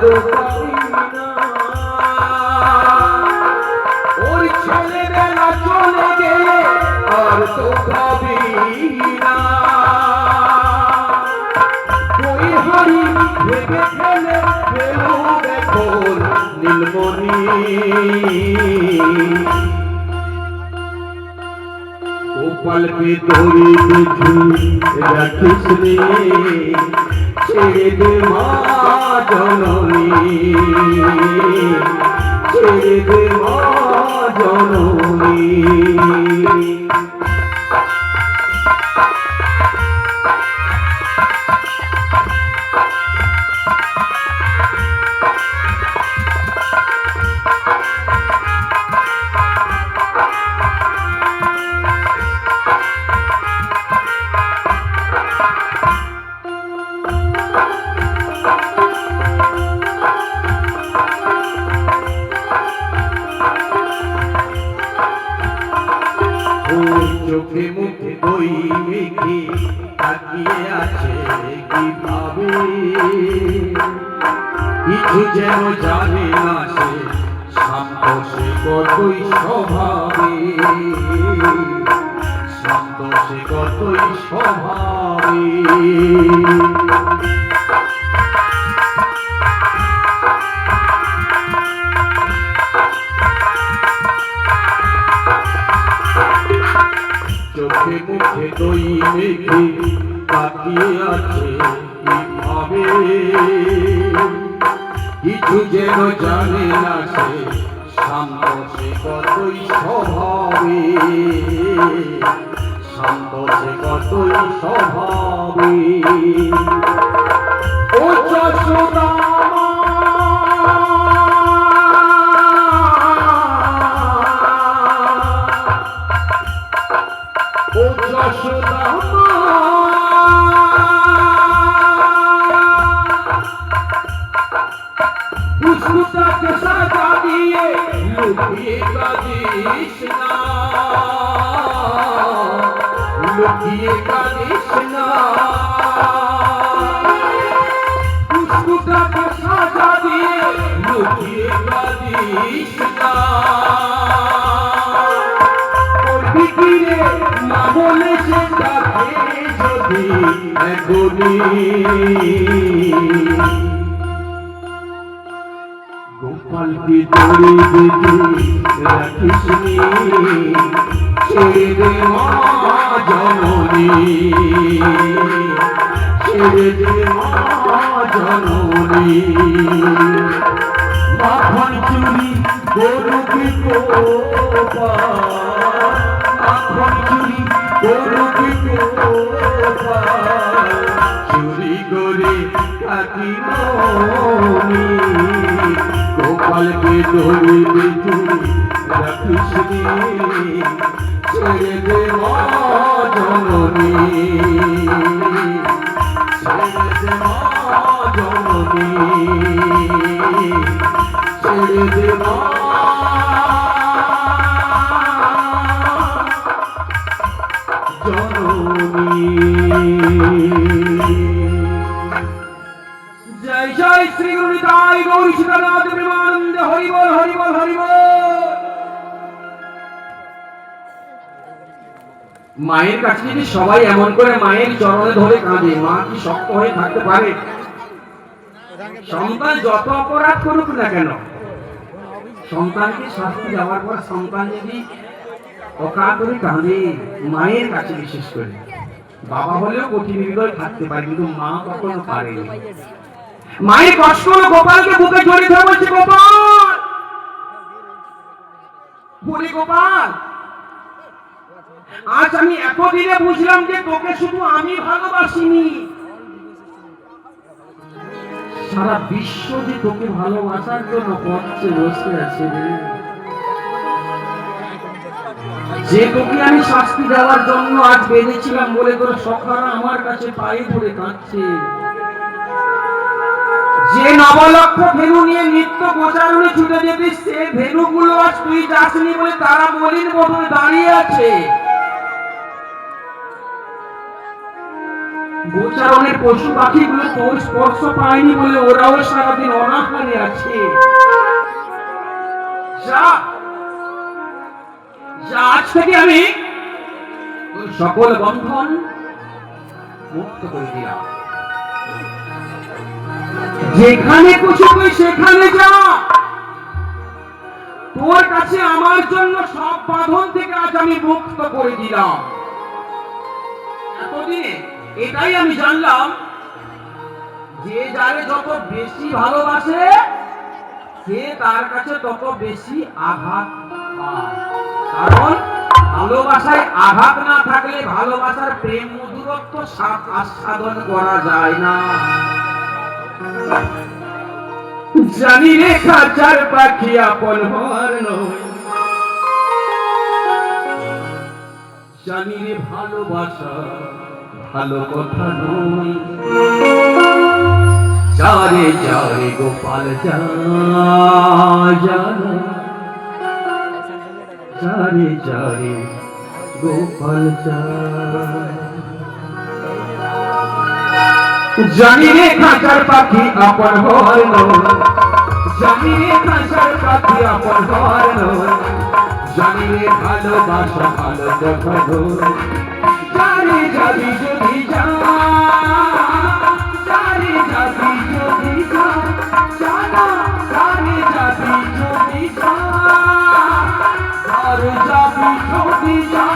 তো পাবি না। ওর ছেলেবেলা চলে গেলে আর তো পাবি না। ওই হাড়ি ভেবে ফেলে ফেলো এখন নীলমণি। গোপালকে ধরে দেখি রাখিস রে, ছেড়ে দে মা জননী, ছেড়ে দে মা জননী। চোখে মুখে দই মেখে তাকিয়ে আছে কিভাবে, কিছু যেন জানে না সে, শান্ত সে কতই স্বভাবে, শান্ত সে কতই স্বভাবে। চোখে মুখে দই মেখে তাকিয়ে আছে কিভাবে, কিছু যেন জানে না সে, শান্ত সে কতই স্বভাবে, শান্ত সে কতই স্বভাবে। ও যশোদা পুষ্পটাকে সাজা দিয়ে লুকিয়ে কাঁদিস না, লুকিয়ে কাঁদিস না। পুষ্পটাকে সাজা দিয়ে লুকিয়ে কাঁদিস না। বিকিরে মা বলে সে ডাকে যদি এখনই। গোপালকে ধরে বেঁধে রাখিস রে, ছেড়ে দে মা জননী, ছেড়ে দে মা জননী। মাখন চুরি করুক গোপাল, মাখন চুরি করুক গোপাল, চুরি করে থাকি মনি। গোপালকে ধরে বেঁধে রাখিস রে, ছেড়ে দে মা জননী, ছেড়ে দে মা জননী, ছেড়ে দে মা জননী। জয় জয় শ্রী গুরু নিতাই গৌর সীতানাথ প্রেমানন্দ। হরি বল হরি বল হরি বল। মায়ের কাছে যদি সবাই এমন করে মায়ের চরণে ধরে কাঁদে, মা কি শক্ত হয়ে থাকতে পারে? সন্তান যত অপরাধ করুক না কেন, সন্তানকে শাস্তি দেওয়ার পর সন্তান যদি অকাতরে কাঁদে, মায়ের কাছে বিশেষ করে, বাবা হলেও কঠিন হৃদয় থাকতে পারে, কিন্তু মা কখনো পারেনি। মায়ের কষ্ট হলো গোপালকে বুকে জড়িয়ে ধরে বলছে, গোপাল বলি গোপাল, আজ আমি এতদিনে বুঝলাম যে তোকে শুধু আমি ভালোবাসিনি, সারা বিশ্ব যে তোকে ভালোবাসার জন্য পথে বসে আছে রে। যে তোকে আমি শাস্তি দেওয়ার জন্য আজ বেঁধেছিলাম বলে তোর সখারা আমার কাছে পায়ে ধরে কাঁদছে। যে নবলক্ষ ভেনু নিয়ে নিত্য গোচারণে ছুটে যেতিস, সে ভেনুগুলো আজ তুই যাসনি বলে তারা মলিন বদলে দাঁড়িয়ে আছে। গোচারণের পশু পাখিগুলো তোর স্পর্শ পায়নি বলে ওরাও সারাদিন অনাহারে আছে। যা যা, আজ থেকে আমি তোর সকল বন্ধন মুক্ত করে দিলাম। যেখানে খুশি তুই সেখানে যা, তোর কাছে আমার জন্য সব বাঁধন থেকে আজ আমি মুক্ত করে দিলাম। এতদিনে এটাই আমি জানলাম, যে যারে যত বেশি ভালোবাসে সে তার কাছে তত বেশি আঘাত পায়। কারণ ভালোবাসায় আঘাত না থাকলে ভালোবাসার প্রেম মধুরত্ব আস্বাদন করা যায় না। জানি রে খাঁচার পাখি আপন হওয়ার নয়, জানি রে ভালোবাসা ভালো কথা নয়। যারে যারে গোপাল যা, যারে যারে গোপাল যা। জানি রে খাঁচার পাখি আপন হওয়ার নয়, জানি রে খাঁচার পাখি আপন হওয়ার নয়, জানি রে ভালোবাসা ভালো কথা নয়। যারে যাবি যদি যা, যারে যাবি যদি যা, জানা যারে যাবি যদি যা, যারে যাবি যদি যা।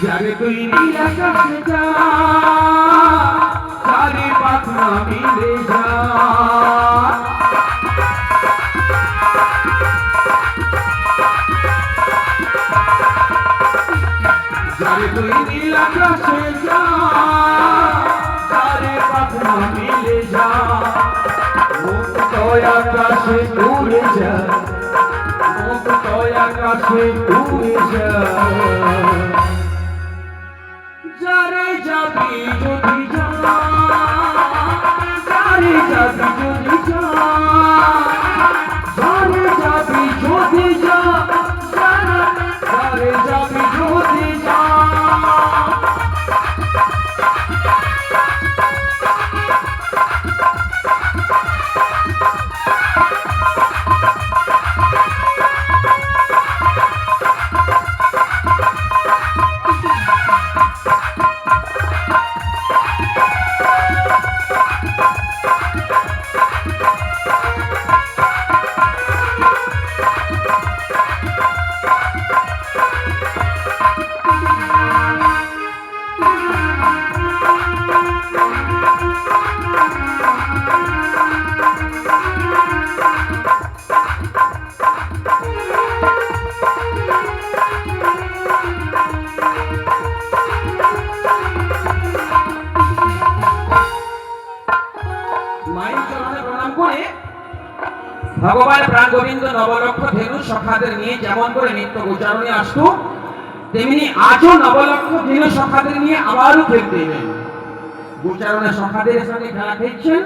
যারে তুই নীল আকাশে যা, যারে পাখনা মিলে যা, যারে তুই নীল আকাশে যা, যারে পাখনা মিলে যা, মুক্ত আকাশে উড়ে যা, মুক্ত আকাশে উড়ে যা। যারে যাবি যদি যা, যারে যাবি যদি যা, যারে যাবি যদি যা, যারে যাবি যদি যা। ভগবান প্রাণ গোবিন্দ নবলক্ষ ধেনু সখাদের নিয়ে যেমন করে নিত্য গোচারণে আসতো, তেমনি আজও নবলক্ষ ধেনু সখাদের নিয়ে আবারও খেলতে এলেন। গোচারণে সখাদের সঙ্গে খেলা খেলছেন,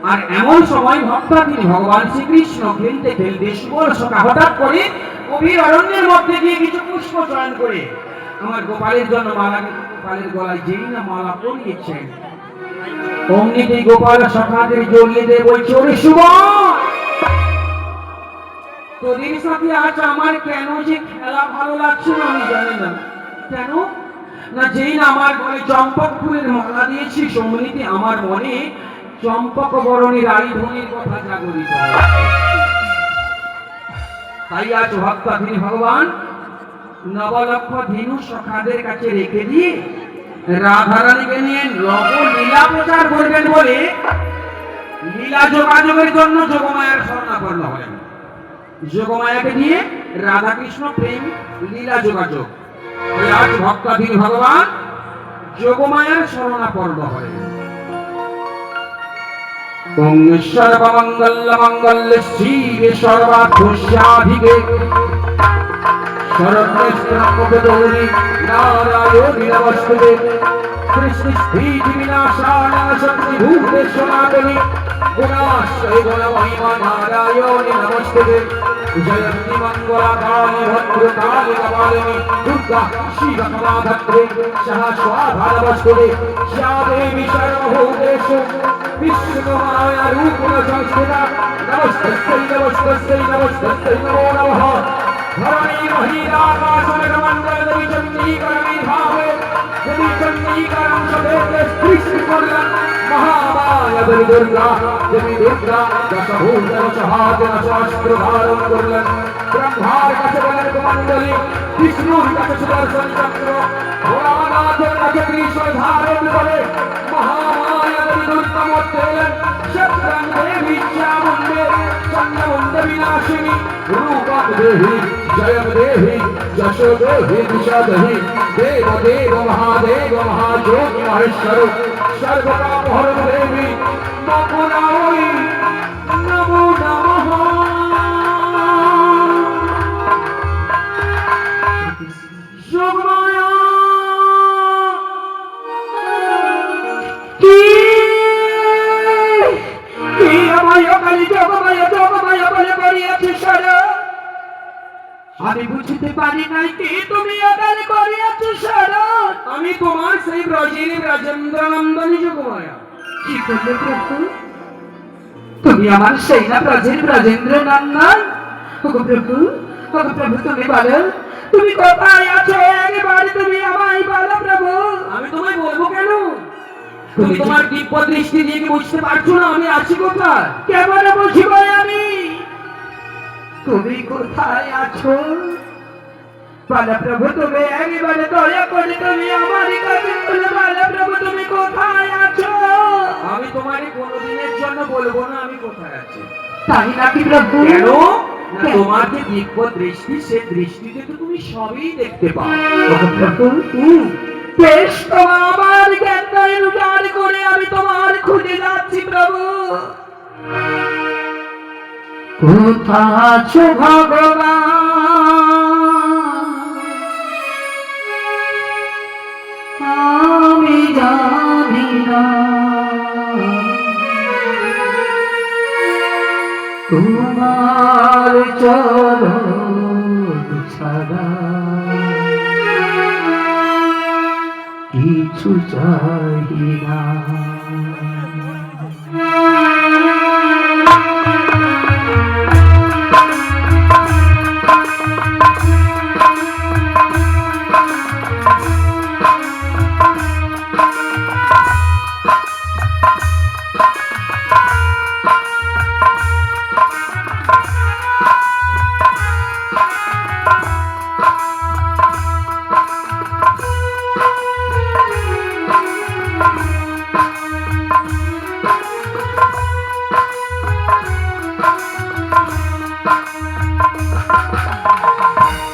আর এমন সময় ভক্তা তিনি ভগবান শ্রীকৃষ্ণ খেলতে খেলতে সুবল সখা হঠাৎ করে গভীর অরণ্যের মধ্যে গিয়ে কিছু পুষ্প চয়ন করে আমার গোপালের জন্য মালা, গোপালের গলায় যেই না মালা পরিয়েছেন, অমনিতেই গোপাল সখাদের জড়িয়ে দিয়ে বলছে, ওরে সুবল, তোদের সাথে আজ আমার কেন যে খেলা ভালো লাগছে না আমি জানি না। কেন না, যেই না আমার ঘরে চম্পক ফুলের মালা দিয়েছি, অমনিতে আমার মনে চম্পক বরণী রানীধনির কথা জাগরিত হয়। তাই আজ ভক্তা তিনি ভগবান নবলক্ষ ধেনু সখাদের কাছে রেখে দিয়ে রাধারানীকে নিয়ে নবলীলা প্রচার করবেন বলে লীলা যোগাযোগের জন্য যোগমায়ার শরণাপন্ন হলেন। যোগমায়াকে নিয়ে রাধাকৃষ্ণ প্রেম লীলা যোগাযোগ। আজ ভক্তাধীন ভগবান যোগমায়ার শরণাপন্ন হলেন। ওম সর্বমঙ্গল মঙ্গলে শিবে সর্বার্থসাধিকে শরণ্যস্ত্রমুখগৌরী নারায়ণী নমস্তুতে সৃষ্টি বিনাশায় শক্তি ভূতেশ্বরাবলি গুণাশ্রয় গুণমহিমা নারায়ণী নমস্তুতে জয়ন্তি মঙ্গলা কালী ভদ্রকালী কপালিনী দুর্গা শিবকমাধত্রে সহস্রাধা নমস্তুতে শ্যাদেবী সর্বভূতেষু বিষ্ণুমায়া রূপেণ সংস্থিতা নমস্তস্যৈ নমস্তস্যৈ নমস্তস্যৈ নমো নমঃ ধরণী মহিরাকাশমণ্ডলী চণ্ডীকরণী ভাবে দেবী চণ্ডীকরণ সদেতে সৃষ্টি করলেন মহামায়া দেবী দুর্গা। দেবী দুর্গা দশভূষণ সহাজন শস্ত্র ধারণ করলেন। ব্রহ্মার কাছে বলেন মণ্ডলী, বিষ্ণুর কাছে সুদর্শন চক্র, ভোলানাথের কাছে ত্রিশূল ধারণ করে মহামায়া দেবী দুর্গা মধ্যে এলেন। শক্রাং দেবী চামুণ্ডে চন্ডমুণ্ড বিনাশিনী রূপং দেহি জয়ং দেহি যশো দেহি দিশা দেহি দেব দেব মহাদেব মহাযোগী মহেশ্বর সর্বকাম হরণ দেবী নমো নমো নমঃ। যোগমায়া আমি বুঝতে পারি নাই কি তুমি আদান করিয়াছ শরণ। আমি তোমার সেই ব্রজের ব্রজেন্দ্র নন্দনী যোগমায়া। কি করলে প্রভু? তুমি আমার সেই না ব্রজের ব্রজেন্দ্র নন্দন? ওগো প্রভু, ওগো প্রভু, তুমি বলো তুমি কোথায় আছো? একবার তুমি আমায় বলো প্রভু। আমি তোমায় বলবো কেন? তুমি তোমার দিব্য দৃষ্টি দিয়ে কি বুঝতে পারছো না আমি আছি কোথায়? কেমন বুঝিব আমি তুমি কোথায় আছো? বলো প্রভু, তুমি একবারে দয়া করে তুমি আমার কাছে বলে বলো প্রভু তুমি কোথায় আছো? আমি তোমারে কোনোদিনের জন্য বলবো না আমি কোথায় আছি। তাই নাকি প্রভু? কেন? তোমার যে দিব্য দৃষ্টি, সে দৃষ্টিতে তো তুমি সবই দেখতে পাও। প্রভু, বেশ তোমার জ্ঞান উজাড় করে আমি তোমার খুঁজে যাচ্ছি প্রভু। কোথায় আছো ভগবান আমি জানি না, তোমার চরণ ছাড়া কিছু চাই না।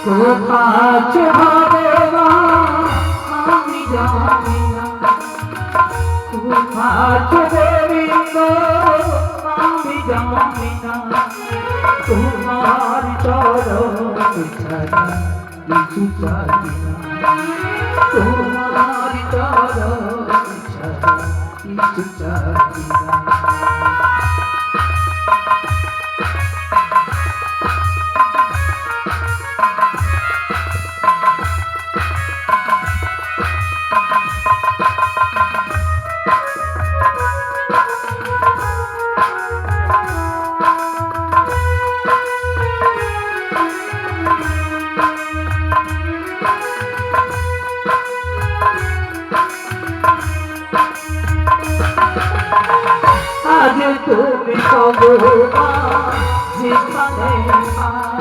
কোথায় ভগবান আমি জানি না, কোথায় গোবিন্দ আমি জানি না, তোমার চরণ ছাড়া কিছু চাই না, তোমার চরণ ছাড়া কিছু চাই না। আজ তুমি ভগবান যেখানে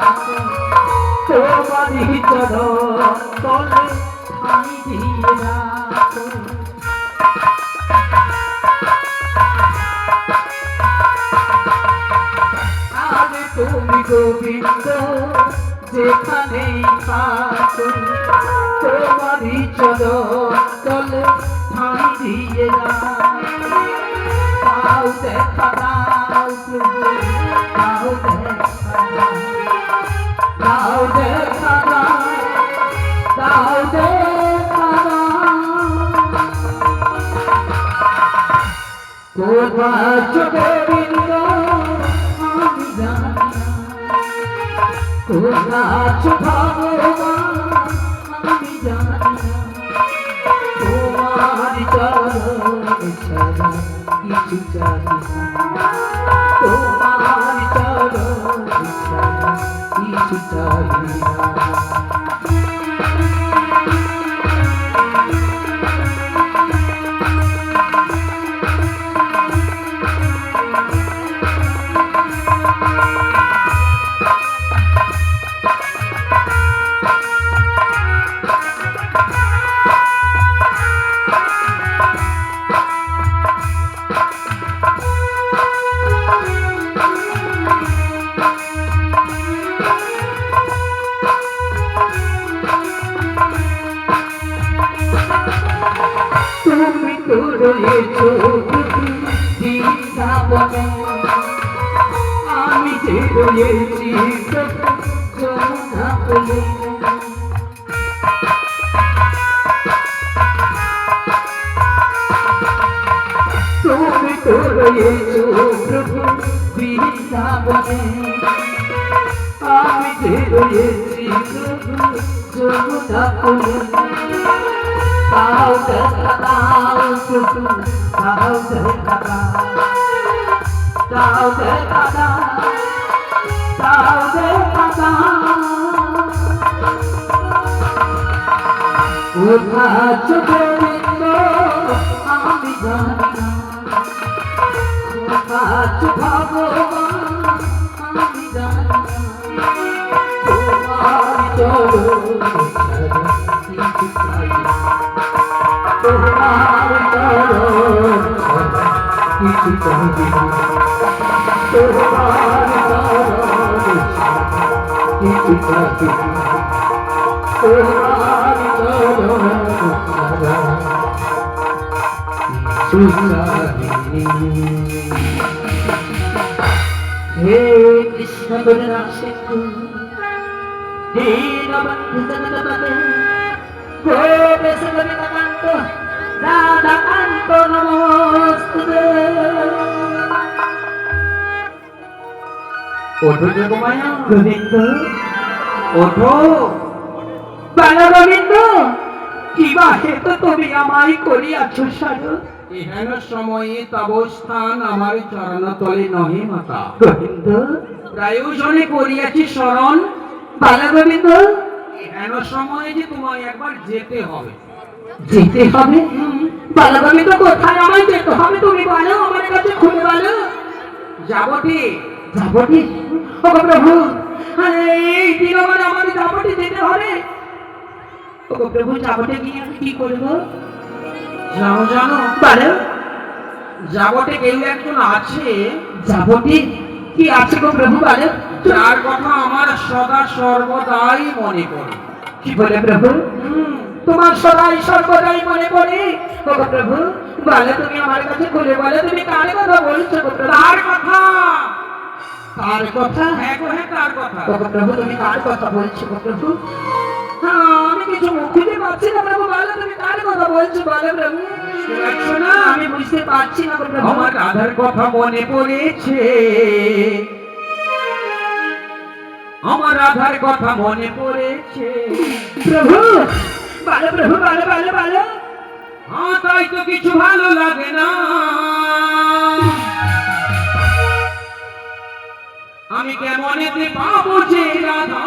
আছো, তোমারই চরণ তলে ঠাঁই দিয়ে রাখো। তুমি গোবিন্দ যেখানে থাকো তোমারই চরণ তলে ঠাঁই দিয়ে দাও দেখা দাও প্রভু দাও দেখা দাও দেখা দাও কোথা চোখে বিন্দ আমি জানি কোথা ভগবান আমি জানি তোমার চরণ ছাড়া কিছু চাই তোমার চরণ ছাড়া কিছু চাই তুমি তো রয়েছো বৃন্দাবনে আমি যে রয়েছি যমুনা বলে তুমি তো রয়েছো প্রভু বৃন্দাবনে আমি যে রয়েছি যমুনা বলে দাও দেখা দাও প্রভু দাও দেখা দাও দেখা দাও দেখা দাও কোথা চোখে বিন্দ আমি জানি কোথা ভগবান আমি জানি তোমার চরণ ছাড়া কিছু চাই তোমার চরণ ছাড়া কিছু চাই তোমার চরণ ছাড়া কিছু চাই তোমার চরণ ছাড়া কিছু চাই হে কৃষ্ণ বলরাম সিন্ধু দীনবন্ধু জগৎপতে গোপেশ গোবিন্দকান্ত রাধাকান্ত নমস্তুতে ওঠো যোগমায়া গোবিন্দ ওঠো বালা গোবিন্দ কিবা হেতু তুমি আমায় করিয়াছ সাধু এহেন সময়ে তব স্থান আমার চরণতলে নহে মাতা গোবিন্দ প্রায়োজনে করিয়াছি স্মরণ বালা গোবিন্দ এহেন সময়ে যে তোমায় একবার যেতে হবে যেতে হবে বালা গোবিন্দ কোথায় আমায় যেতে হবে তুমি বলো আমার কাছে খুলে বলো যাবটি যাবটি ও প্রভু আরে এই দিনবার আমার যাবটি যেতে হবে ও প্রভু যাবটি গিয়ে আমি কি করবো জানো বলো যাবটে কেউ একজন আছে যাবটি কি আছে গো প্রভু বলো যার কথা আমার সদা সর্বদাই মনে পড়ে কি বলে প্রভু তোমার সদাই সর্বদাই মনে পড়ে ও প্রভু বলো তুমি আমার কাছে খুলে বলো তুমি কার কথা বলছো গো প্রভু তার কথা কার কথা হ্যাঁ গো হ্যাঁ তার কথা ও প্রভু তুমি কার কথা বলছো গো প্রভু আমি কিছু মুখ খুঁজে পাচ্ছি না প্রভু বলো তুমি কার কথা বলছো বলো প্রভু শুনছো না আমি বুঝতে পারছি না গো প্রভু আমার রাধার কথা মনে পড়েছে আমার রাধার কথা মনে পড়েছে প্রভু বলো প্রভু বলো বলো বলো হ্যাঁ তাই তো কিছু ভালো লাগে না আমি কেমনেতে পাবো যে রাধা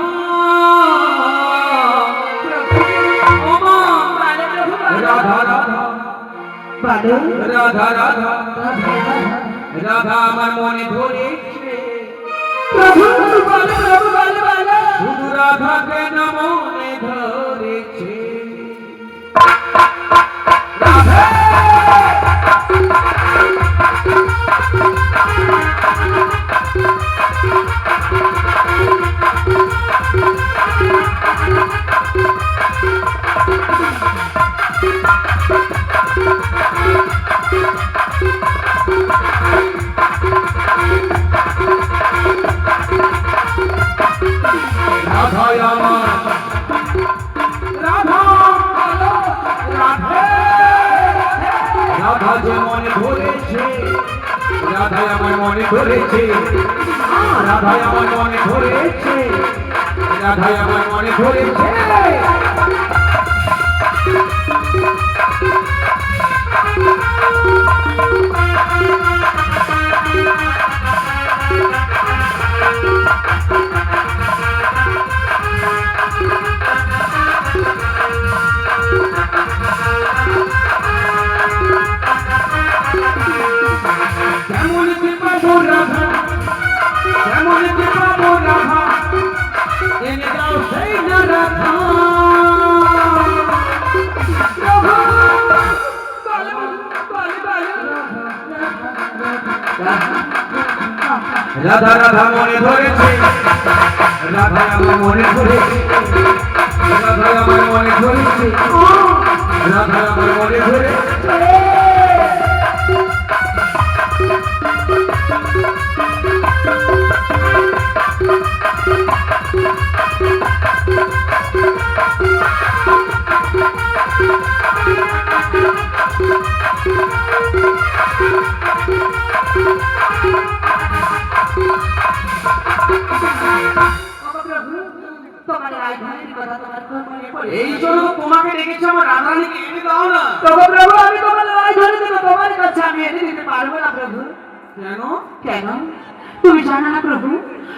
রাধা রাধা বলো রাধা রাধা রাধা আমার মনে ধরেছে প্রভু বলো প্রভু বলো বলো শুধু রাধা কেন মনে ধরেছে রাধা রাধাই আমার মনে ধরেছে, রাধাই আমার মনে ধরেছে, রাধাই আমার মনে ধরেছে। কেমন যে পাবো রাধা, কেমন যে পাবো রাধা, এনে দাও সেই না রাধা। রাধা রাধা মনে ধরেছে, রাধা আমার মনে ধরেছে, রাধা আমার মনে ধরেছে, রাধা আমার মনে ধরেছে। এই জন্য তোমাকে ডেকেছি, আমার রাধারানীকে এনে দাও না। প্রভু আমি তোমার রাজধানী থেকে তোমার কাছে আমি এনে দিতে পারবো না প্রভু। কেন? কেন তুমি জানো না প্রভু,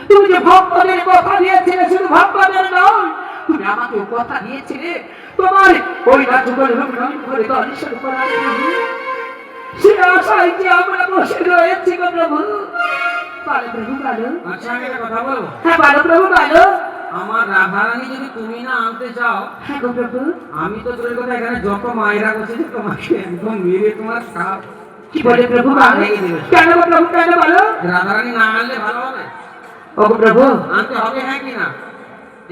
তুমি যে ভক্তদের কথা দিয়েছিলে, শুধু ভক্তদের নয়, তুমি আমাকে কথা দিয়েছিলে তোমার ওই রাজগোপাল রূপনারায়ণ করে দর্শন করার প্রভু। সে আশায় যে আমরা বসে রয়েছি গো প্রভু। বলো প্রভু বলো। আচ্ছা আমি একটা কথা বলবো। হ্যাঁ বলো প্রভু বলো। আমার রাধারানী যদি তুমি না আনতে চাও, হ্যাঁ গো প্রভু। আমি তো তোর কথা এখানে যত মায়েরা বসে তোমাকে একদম মেরে তোমার সাপ। কি বলে প্রভু বলো। কেন গো প্রভু কেন বলো। রাধারানী না আনলে ভালো হবে? ও গো প্রভু আনতে হবে, হ্যাঁ কি না?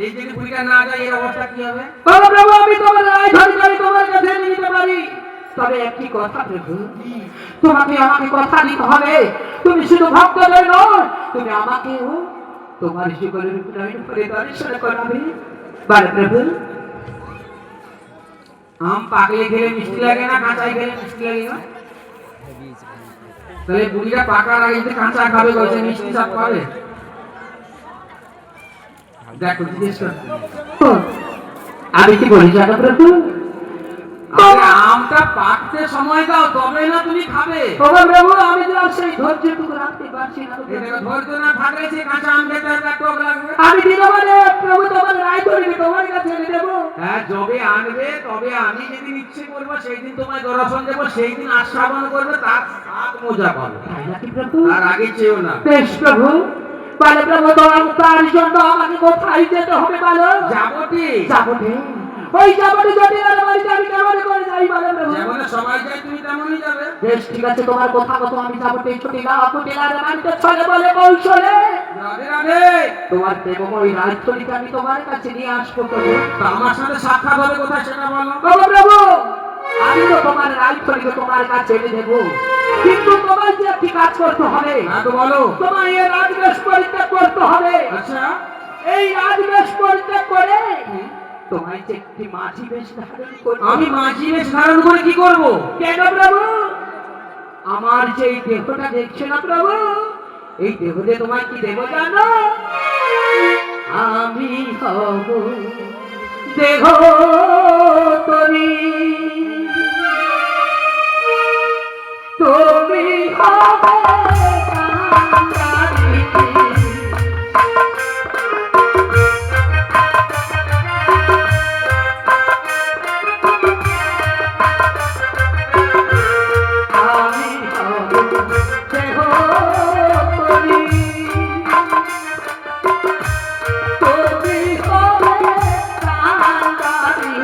এই যদি পুরীটা না যায় এর অবস্থা কি হবে? ও গো প্রভু আমি তোমার রাজধানী করে তোমার কাছে নিয়ে যেতে পারি, তবে একটি কথা প্রভু, তোমাকে আমাকে কথা দিতে হবে, তুমি শুধু ভক্তদের নয়, তুমি আমাকেও তোমার জীবনের উন্নয়ন করে দর্শন করাবে। বলো প্রভু। আম পাকলে খেলে মিষ্টি লাগে না, কাঁচাই খেলে মিষ্টি লাগে না? তাহলে বুড়িটা পাকার আগে যদি কাঁচা খাবে বলছে মিষ্টি সব খাবে? দেখো জিজ্ঞেস করো। আমি কি বলি জানো প্রভু, আরে আমটা পাকতে সময় দাও, তবে না তুমি খাবে। ও গো প্রভু আমি যে আর সেই ধৈর্যটুকু রাখতে পারছি না গো প্রভু। এটা ধৈর্য না থাকলে সে কাঁচা আম খেতে একটা টক লাগবে। আমি দিন মানে প্রভু তোমার রাজধানী তোমার কাছে এনে দেবো। হ্যাঁ যবে আনবে তবে আমি যেদিন ইচ্ছে করবো সেই দিন তোমায় দর্শন দেবো, সেই দিন আস্বাদন করবে, তার স্বাদ মজা পাবে। তাই নাকি প্রভু? আর আগে চেয়েও না। বেশ প্রভু। বলো প্রভু তার জন্য আমাকে কোথায় যেতে হবে বলো। যাবটি যাবটে ওই যাবটে যদি আর বাড়িতে আমি কেমন করে যাই বলো প্রভু। যেমন সবাই যায় তুমি তেমনই যাবে। বেশ ঠিক আছে তোমার কথা মতো আমি যাবটে ছুটিলা কুটিলার বাড়িতে চলে বলে কৌশলে রাধে রাধে। তোমার প্রেমময় রাজচরিকে আমি তোমার কাছে নিয়ে আসবো প্রভু। তা আমার সাথে সাক্ষাৎ হবে কোথায় সেটা বলো। প্রভু প্রভু আমি তো তোমার রাজচরিকে তোমার কাছে এনে দেবো, কিন্তু তোমার যে একটি কাজ করতে হবে। হ্যাঁ তো বলো। তোমার এই রাজবেশ পরিত্যাগ করতে হবে। আচ্ছা এই রাজবেশ পরিত্যাগ করে তোমায় যে একটি মাঝি বেশ ধারণ করতে আমি মাঝি বেশ ধারণ করে কি করব? কেন প্রভু? আমার যে এই দেহটা দেখছে না প্রভু, এই দেহ দিয়ে তোমায় কি দেব জানো? আমি হব দেহ তরি, তুমি হবে কান্ডারি। আমি হব দেহ তরি, তুমি হবে কান্ডারি।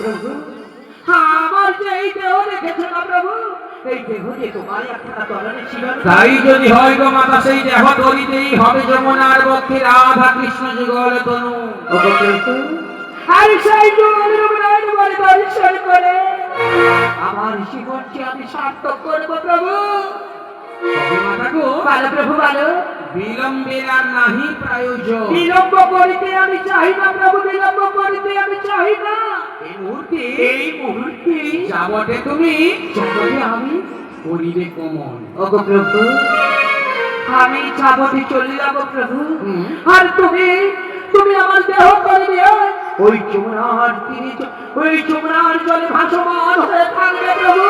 প্রভু, আমার যে এই দেহ দেখেছো না প্রভু, এই দেহ যে তোমার একটা তরণে ছিল না। তাই যদি হয় গো মাতা, সেই দেহ তরিতেই হবে যমুনার বক্ষে রাধা কৃষ্ণ যুগল তনু। ওগো প্রভু, আর সেই যুগলের উন্নয়ন বলে দর্শন করে আমার জীবনকে আমি সার্থক করবো প্রভু। তবে মাতা গো, ভালো প্রভু ভালো, বিলম্বের আর নাহি প্রয়োজন। বিলম্ব করিতে আমি চাই না প্রভু, বিলম্ব করিতে আমি চাই না। এই মুহূর্তে যাবটে তুমি জগতে আমি করিবে কমন। ওগো প্রভু, আমি যাবতে চলে যাবো প্রভু। হুম। আর তুমি আমার দেহ করিবে ওই যমুনার তীরে, ওই যমুনার জলে ভাসমান হয়ে থাকবে প্রভু।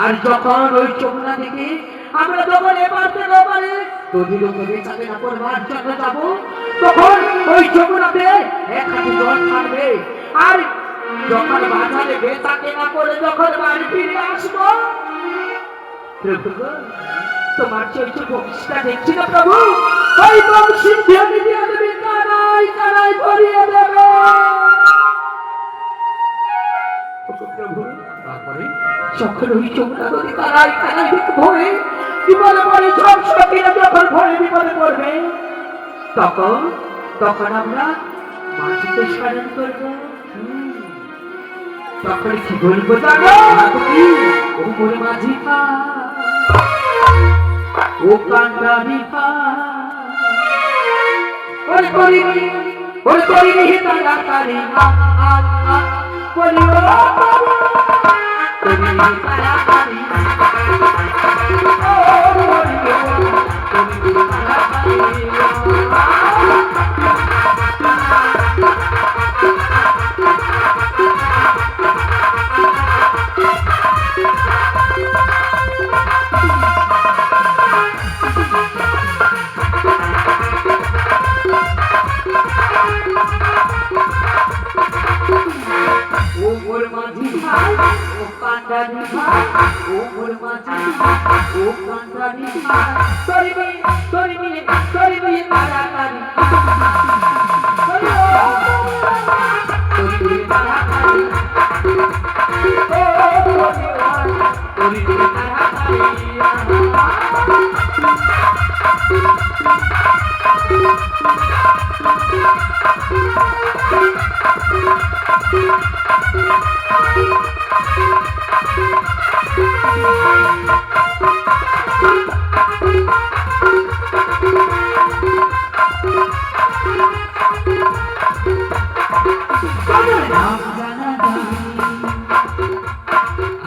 আর যখন ওই যমুনা থেকে আমরা যখন এপার থেকে ওপারে নদীর উপরে চালনা করবার জন্য যাবো, তখন ওই যমুনাতে এক হাতে জল থাকবে। আর যখন বাজারে বেচা কেনা করে যখন বাড়ি ফিরে আসবো, প্রভু গো, তোমার চৈত্র বংশটা দেখছি না প্রভু, ওই বংশীর ধ্বনি দিয়ে তুমি কানায় কানায় ভরিয়ে দেবে। প্রভু, তারপরে যখন ওই যমুনা নদী কানায় কানায় ভরে বিপদে পড়ে, সব সখীরা যখন ভরে বিপদে পড়বে, তখন আমরা মাঝিকে স্মরণ করবো। তখন কি বলবো জানো? ও মোর মাঝি খা, ও কান্দারি খা, ওরে করিনি, ওরে করিনি তাড়াতাড়ি আ আ আ, করি ও করিনি তাড়াতাড়ি, ও করি ও করিনি তাড়াতাড়ি। ও মোর মাঝি ভাই, ও কান্দারি ভাই, ও মোর মাঝি ভাই, ও কান্দারি ভাই, করিনি করিনি করিনি তাড়াতাড়ি, করিনি তাড়াতাড়ি, ও করিনি তাড়াতাড়ি।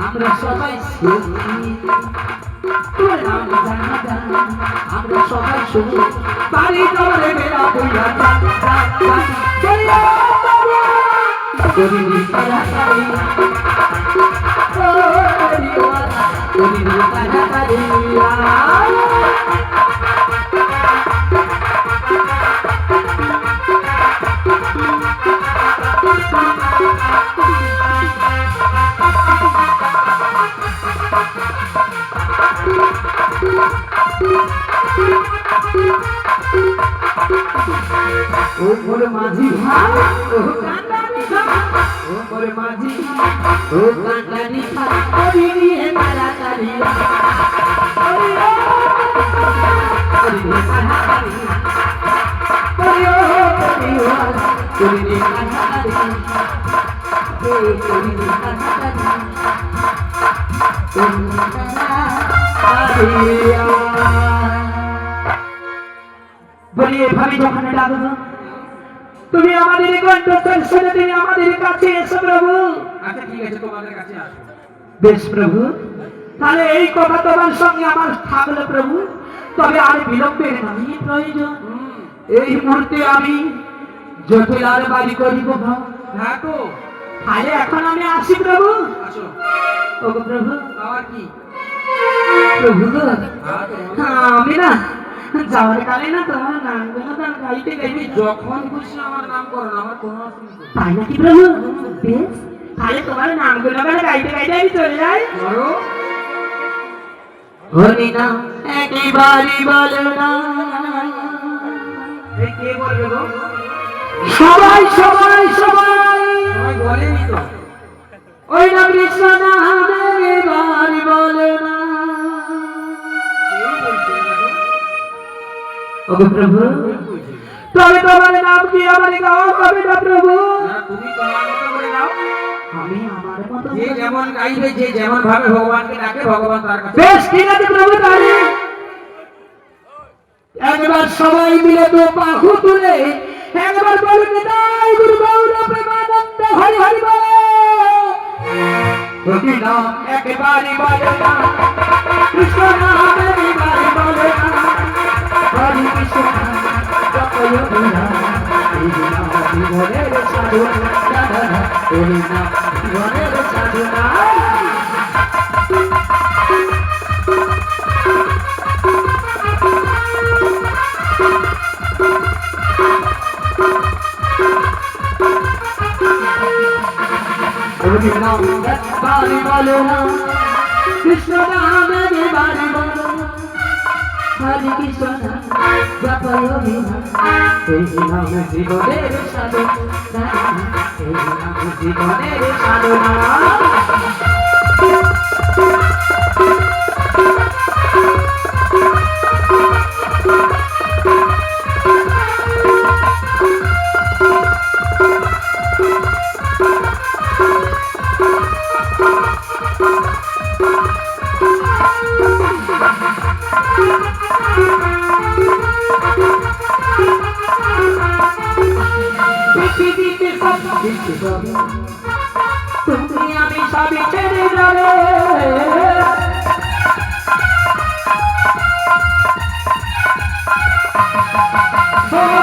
আমরা সবাই সুখী, তোর নাম জানা গান, আমরা সবাই সুখী, বাড়ি চলে বেড়া বইয়া যা যা যা, চলিয়া চলিয়া করিনি তাড়াতাড়ি, ও করিওয়া করিনি তাড়াতাড়ি। ও মোর মাঝি ভাই, ও কান্দারি ভাই, ও মোর মাঝি ভাই, ও কান্দারি ভাই, করিনি তাড়াতাড়ি, করিনি তাড়াতাড়ি, করিও করিও করিনি তাড়াতাড়ি, করিনি তাড়াতাড়ি, করিনি তাড়াতাড়ি। বলি এভাবে যখন ডাকবো, তুমি আমাদের কণ্ঠস্বর শুনে তুমি আমাদের কাছে এসো প্রভু। আচ্ছা ঠিক আছে, তোমাদের কাছে আসো। বেশ প্রভু, তাহলে এই কথা তোমার সঙ্গে আমার থাকলো প্রভু, তবে আর বিলম্বের নাই প্রয়োজন। এই মুহূর্তে আমি জটিলার বাড়ি করিব ভাব। হ্যাঁ তো তাহলে এখন আমি আসি প্রভু। আসো। ওগো প্রভু, আবার কি? প্রভু গো, হ্যাঁ তো আমি না যাওয়ার কালে না তোমার নাম গুণগান গাইতে গাইতে, যখন খুশি আমার নাম করো না, আমার কোনো অসুবিধা নেই। তাই নাকি প্রভু? বেশ, তাহলে তোমার নাম গুণগান গাইতে গাইতে আমি চলে যাই। করো। হরি না একবারই বলো না, এই কে বলবে গো? সবাই সবাই সবাই সবাই সবাই বলেনি তো। ওই না কৃষ্ণ নামের এবার বলে না। কেউ বলছে না গো। ওগো প্রভু, কেউ বলছে না। তবে তোমার নাম কি আমার গাওয়া হবে না প্রভু? না, তুমি তোমার মতো করে নাও। আমি আমার মতো যে যেমন গাইবে, যে যেমন ভাবে ভগবানকে ডাকে, ভগবান তার কাছে। বেশ ঠিক আছে প্রভু, তাহলে একবার সবাই মিলে তো বাহু তুলে একবার বলুন তাই গুরু গৌর প্রেমানন্দ হরি হরি বল। প্রতি নাম একবারই বলে না, কৃষ্ণ নাম একবারই বলে না, হরি কৃষ্ণ জপয় বিনা, এই নাম জীবনের সাধনা, এই নাম জীবনের সাধনা। হরি নাম একবারই বলো না, কৃষ্ণ নাম একবারই বলো না, হরি কৃষ্ণ জপয় বিনা, এই নাম জীবনের সাধনা, এই নাম জীবনের সাধনা। পৃথিবীতে সব কিছু যাবে, তুমি আমি সবই ছেড়ে যাবে।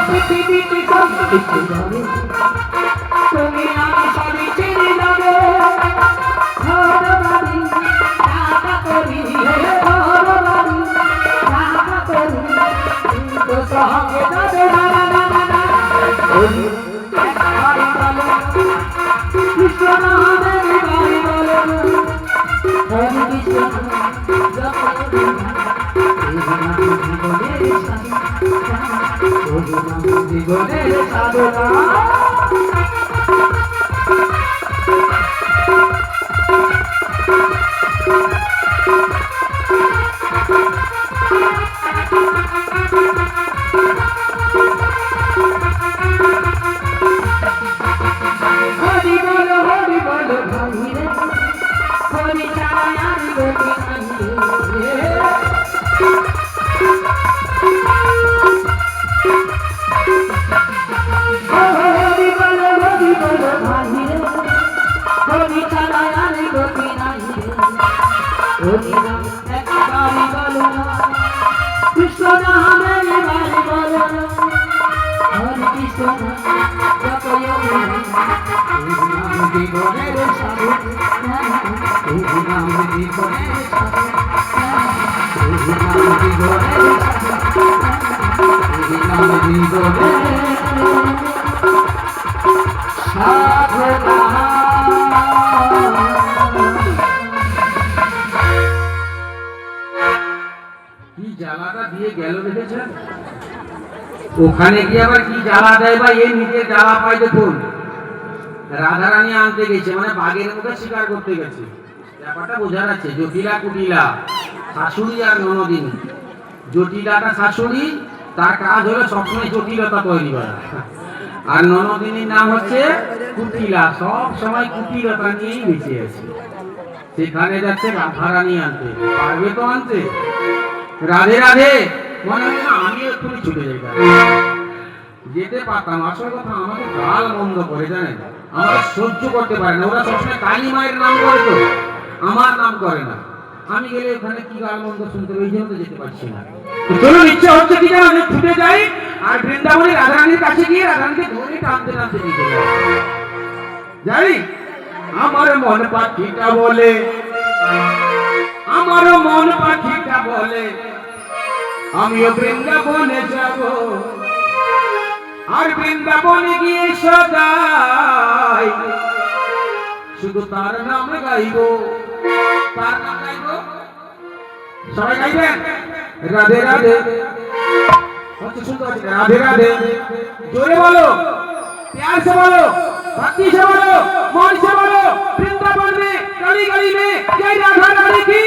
পৃথিবীতে সব কিছু যাবে, তুমি আমি সবই ছেড়ে যাবে। ঘরবাড়ি টাকা করি, ঘরবাড়ি টাকা করি, কিন্তু সঙ্গে যাবে না, না, না, না, না। একবারই বলো, কৃষ্ণ নাম একবারই বলো, হরি কৃষ্ণ জপয় বিনা, এই নাম জীবনের সাধনা, এই নাম জীবনের সাধনা। হরি বলো ভাই রে, হরি ছাড়া আর গতি নাই রে। হরি বলো ভাই রে, হরি ছাড়া আর গতি নাই রে। হরি নাম একবারই বলো না, কৃষ্ণ নাম একবারই বলো না, হরি কৃষ্ণ জপয় বিনা, এই নাম জীবনের সাধনা, এই নাম জীবনের সাধনা, এই নাম জীবনের সাধনা, এই নাম জীবনের সাধনা। কি জ্বালাটা দিয়ে গেল দেখেছেন? ওখানে গিয়ে আবার কি জ্বালা দেয় বা এই নিজে জ্বালা পায় দেখুন। রাধারানী আনতে গেছে, মানে বাঘের মুখে শিকার করতে গেছে। ব্যাপারটা বোঝার আছে। জটিলা কুটিলা, শাশুড়ি আর ননদিনী। জটিলাটা শাশুড়ি, তার কাজ হলো সবসময় জটিলতা তৈরি করা। আর ননদিনীর নাম হচ্ছে কুটিলা, সব সময় কুটিলতা নিয়েই বেঁচে আছে। সেখানে যাচ্ছে রাধারানী আনতে, পারবে তো আনতে? রাধে রাধে মনে হয় না আমি এক্ষুনি ছুটে যেতাম, যেতে পারতাম। আসল কথা আমাকে গাল বন্ধ করে, জানেন, আমাকে সহ্য করতে পারে না। ওরা সবসময় কালী মায়ের নাম করে, তো আমার নাম করে না। আমি গেলে ওখানে কি গাল বন্ধ শুনতে হবে, এই জন্য তো যেতে পারছি না। তো চলুন, ইচ্ছা হচ্ছে কি যেন আমি ছুটে যাই আর বৃন্দাবনী রাধারানীর কাছে গিয়ে রাধারানীকে ধরে টানতে টানতে দিতে যাই। আমার মন পাখিটা বলে, আমার মন পাখিটা বলে আমিও বৃন্দাবনে যাব, আর বৃন্দাবনে গিয়ে সদাই শুধু তার নাম গাইব, তার নাম গাইব। সবাই গাইবেন রাধে রাধে। হচ্ছে শুনতে পাচ্ছি রাধে রাধে, জোরে বলো, প্যার সে বলো, भक्ति से बोलो, मन से बोलो, वृंदावन में गली गली में जय राधा रानी की।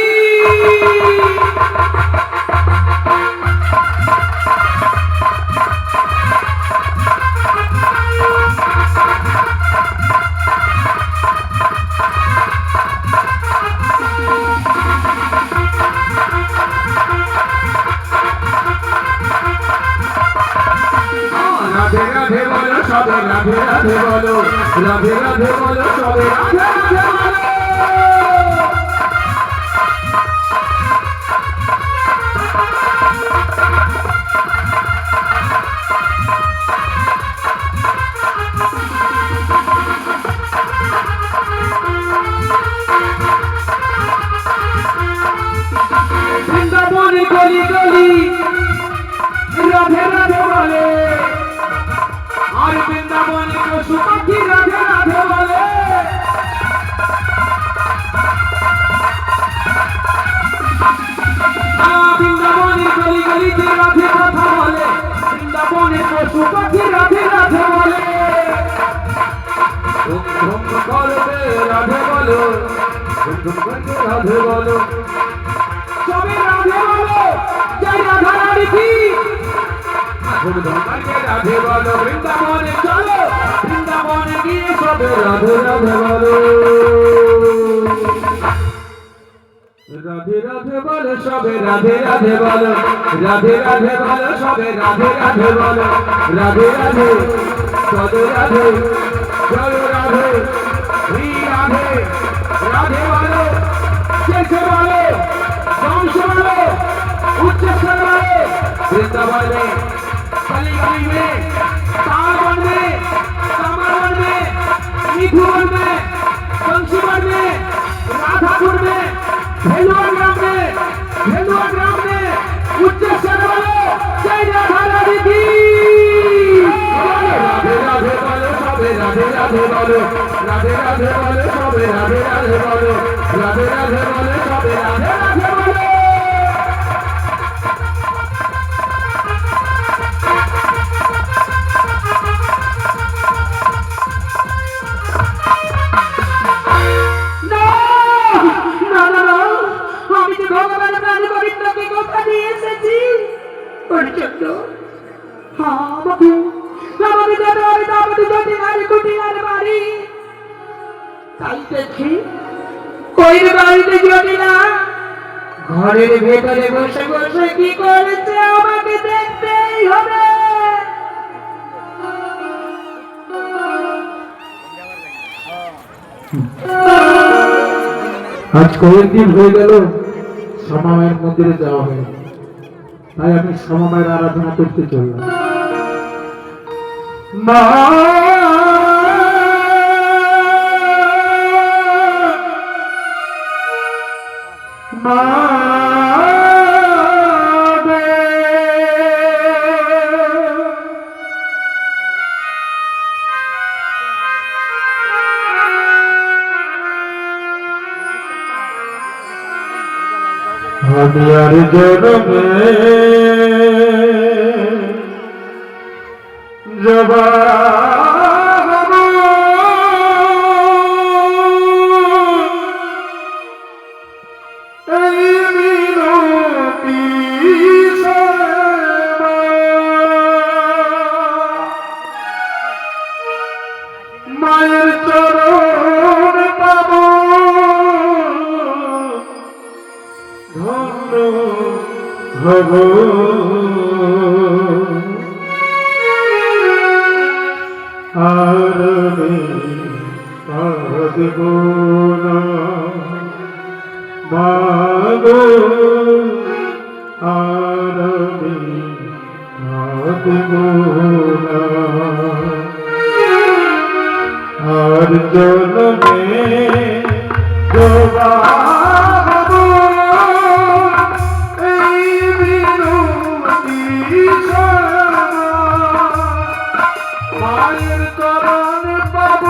राधे राधे बोलो सबे राधे राधे बोलो, राधे राधे बोलो सबे राधे राधे बोलो। वृंदावन गली गली राधे राधे बोले, और वृंदावन पशु पक्षी राधे राधे बोले। वृंदावन गली गली के राधे कथा बोले, वृंदावन पशु पक्षी राधे राधे बोले। धूम करके राधे बोलो, धूम करके राधे बोलो, सबे राधे बोलो, जय राधा रानी की। धूम करके राधे बोलो, वृंदावन चलो, वृंदावन गিয়ে सबे राधे राधे बोलो। राधे राधे बोलो सबे राधे राधे बोलो, राधे राधे बोलो सबे राधे राधे बोलो। राधे राधे सबे राधे, जय राधे श्री राधे। राधे बोलो, कैसे बोलो, कौन से बोलो, उच्च स्वर बोलो। वृंदावन में गली गली में, तालवन में, कमरवन में, मिठुवन में, बंसीवन में, राधापुर में, भेलुआ ग्राम में, भेलुआ ग्राम में उच्च स्वर बोलो, जय राधा रानी की। राधे राधे बोलो सबे राधे राधे बोलो, राधे राधे बोलो सबे राधे राधे बोलो, राधे राधे बोलो सबे राधे राधे बोलो। ঘরের ভেতরে বসে বসে কি করেছে আমাকে দেখতেই হবে। আজ কয়েকদিন হয়ে গেল শ্যামামায়ের মন্দিরে যাওয়া হয়, তাই আমি শ্যামামায়ের আরাধনা করতে চললাম। মা মা हमार जन्मे जबा মায়ের চরণ পাব ধন্য হব। আর পাদব না মাগো, আর পাদব না। আর জন্মে জবা হব এই বিনতি শর্মা। মায়ের চরণ পাব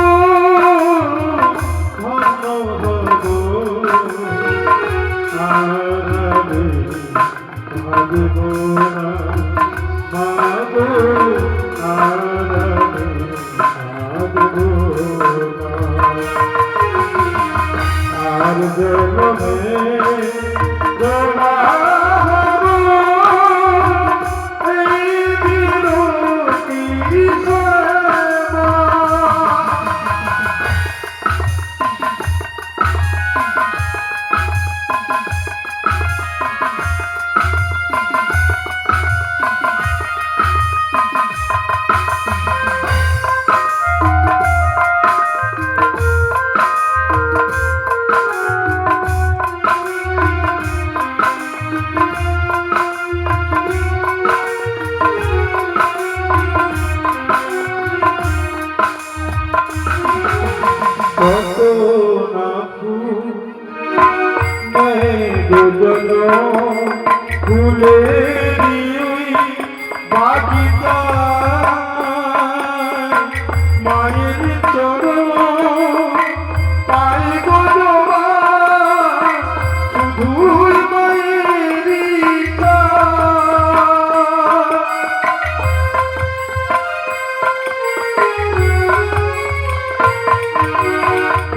ধন্য হব। আর ভাগব না মাগো, আর ভাগব আর জন্মে তোমা হব এই বিরতি সেবা। কত না ফুল দুজন ফুলেরই বাগিচা মায়ের চরণ পাই গো জবা শুধুই মায়েরই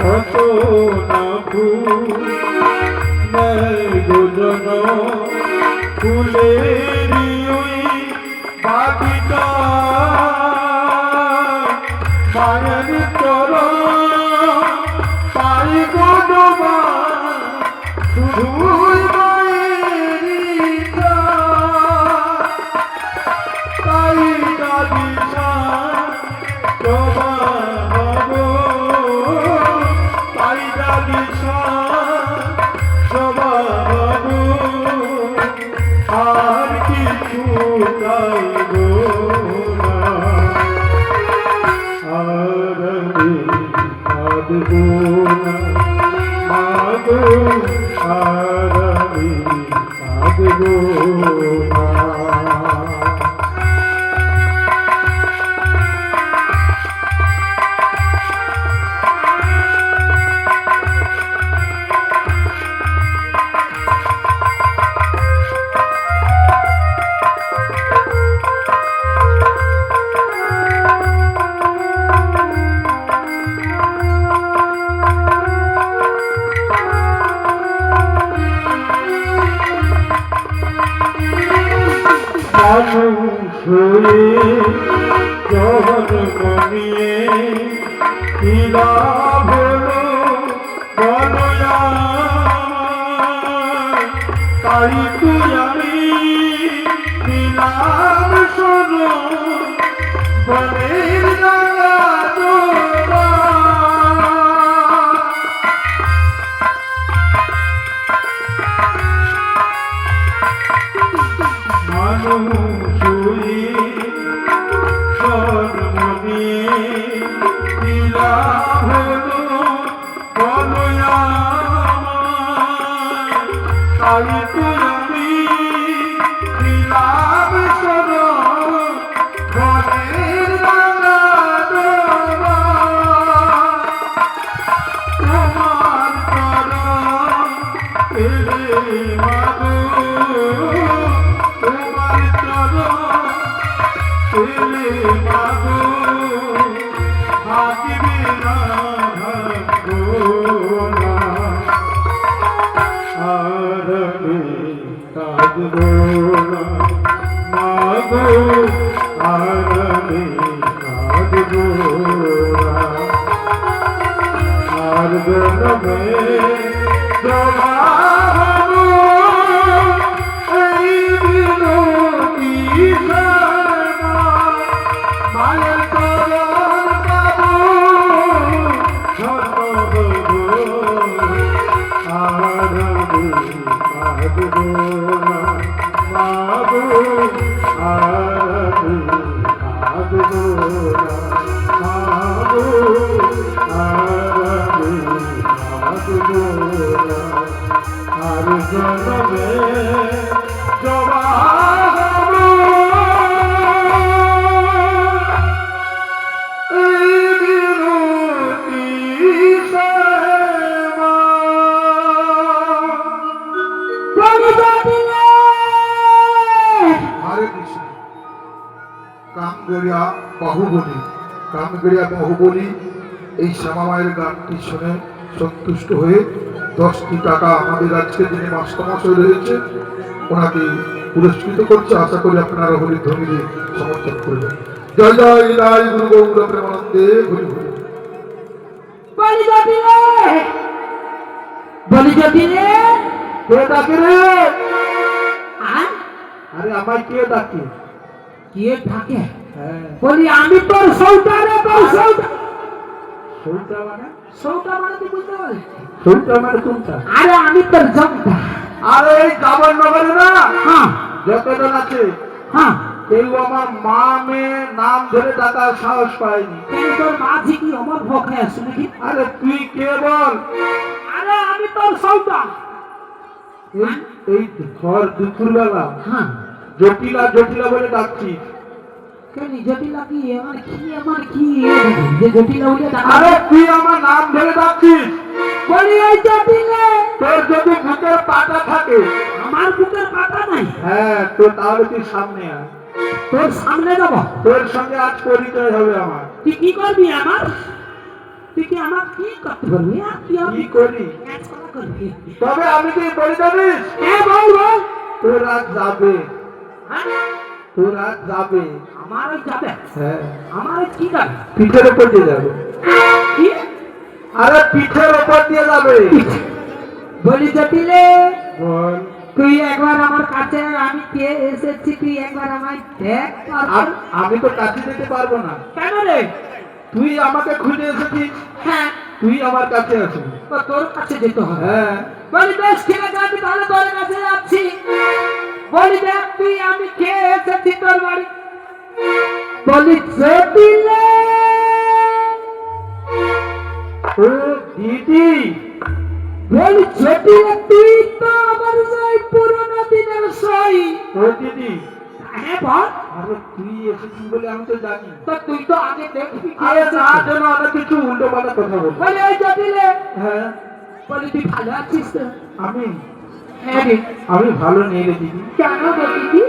কত না ফুল দুজন ফুলেরই বাগিচা মায়ের চরণ পাই গো জবা শুধুই মায়েরই তাই দাবি জবা হব তাই দাবি জবা হব আর কিছু চাইব না। আর আমি কাঁদব না মাগো, আর আমি কাঁদব না। মানুষ হয়ে যখন কমিয়ে কি লাভ হলো বলো আমায়? তাই তুই আমি দিলাম শোনো বনের রাঙা তোরা। মানুষ হয়ে জন্ম নিয়ে কি লাভ হলো বলো আমায়? তাই তুই আমি দিলাম শোনো বনের রাঙা তোরা। তোমার চরণ পেলে মাগো, তোমার চরণ পেলে মাগো থাকিবে না ভাগ্য না। আর আমি কাঁদব না মাগো, আর আমি কাঁদব না। আর জন্মে তোমা হব এই বিরতি সেবা। মায়ের চরণ পাব ধন্য হব, আর আমি কাঁদব না মাগো, আর আমি কাঁদব না মাগো, আর আমি কাঁদব না। আর জন্মে জবা হব এই বিরতি সেবা। হরে কৃষ্ণ। কামগড়িয়া বাহুবলী, কামগড়িয়া বাহুবলী এই শ্যামা মায়ের গানটি শুনে সন্তুষ্ট হয়ে 10টি টাকা আমাদের আজকে যিনি মাস্টারমশাই রয়েছে ওনাকে পুরস্কৃত করছে। আশা করি আপনারা হরি ধ্বনি দিয়ে সমর্থন করবেন। জয় জয় রায় গুরু গৌর প্রেমানন্দে হরি হরি। বলি জটিলে, বলি জটিলে, কে ডাকে রে? আর আরে আমায় কে ডাকে? কে থাকে? হ্যাঁ, বলি আমি তোর সৌটা রে, তোর সৌটা। সৌটা মানে? সৌটা মানে তুই বুঝতে পারলি? সৌটা মানে কোনটা? আরে আমি তোর জমটা। আরে এই জাবর নগরে না হ্যাঁ যতজন আছে হ্যাঁ, কেউ আমার মা মেয়ে নাম ধরে ডাকার সাহস পায়নি। কেন তোর মাঝি কি অমর ভোগ হয়ে আসছে নাকি? আরে তুই কে বল? আরে আমি তোর সৌটা। এই এই ঘর দুপুরবেলা হ্যাঁ, জটিলা জটিলা বলে ডাকছিস? কেন জটিলা কি আমার কি যে জটিলা উঠে আরে তুই আমার নাম ধরে ডাকছিস? বলি এই জটিলে, তোর যদি বুকের পাটা থাকে আমার বুকের পাতা নাই, হ্যাঁ তো তাহলে তুই সামনে আয়। তোর সামনে যাবো। তোর সঙ্গে আজ পরিচয় হবে আমার। তুই কি করবি আমার? তুই কি আমার কি করতে পারবি? তুই কি করি? করবি? তবে আমি কি বলি জানিস? হ্যাঁ বল বল। তোর আজ যাবে, হ্যাঁ? তোর আজ যাবে। আমার ওই যাবে, হ্যাঁ, আমার ওই কি যাবে? পিঠের উপর দিয়ে যাবে। কি আরে পিঠের উপর দিয়ে যাবে। বলি জটিলে, বল। তুই একবার আমার কাছে, আমি কে এসেছি তুই একবার আমায় দেখ। আমি তো কাছে যেতে পারবো না। কেন রে? তুই আমাকে খুঁজে এসেছিস, হ্যাঁ, তুই আমার কাছে আসিস। তো তোর কাছে যেতে হবে। হ্যাঁ, বলি বেশ ঠিক আছে, আমি তাহলে তোর কাছে যাচ্ছি। বলি দেখ তুই আমি কে এসেছি তোর বাড়ি। বলি জটিলে, ও দিদি। বলি জটিলে তুই তো আমার সেই পুরোনো দিনের সই। ও দিদি। হ্যাঁ বল। আরে তুই এসেছিস বলে আমি তো জানি। তো তুই তো আগে দেখবি কে আরে না এসেছে। যেন অনেক কিছু উল্টো পাল্টা কথা বল। বলি ওই জটিলে, হ্যাঁ, বলি তুই ভালো আছিস তো? আমি হ্যাঁ রে। আমি ভালো নেই রে দিদি। কেন বলি?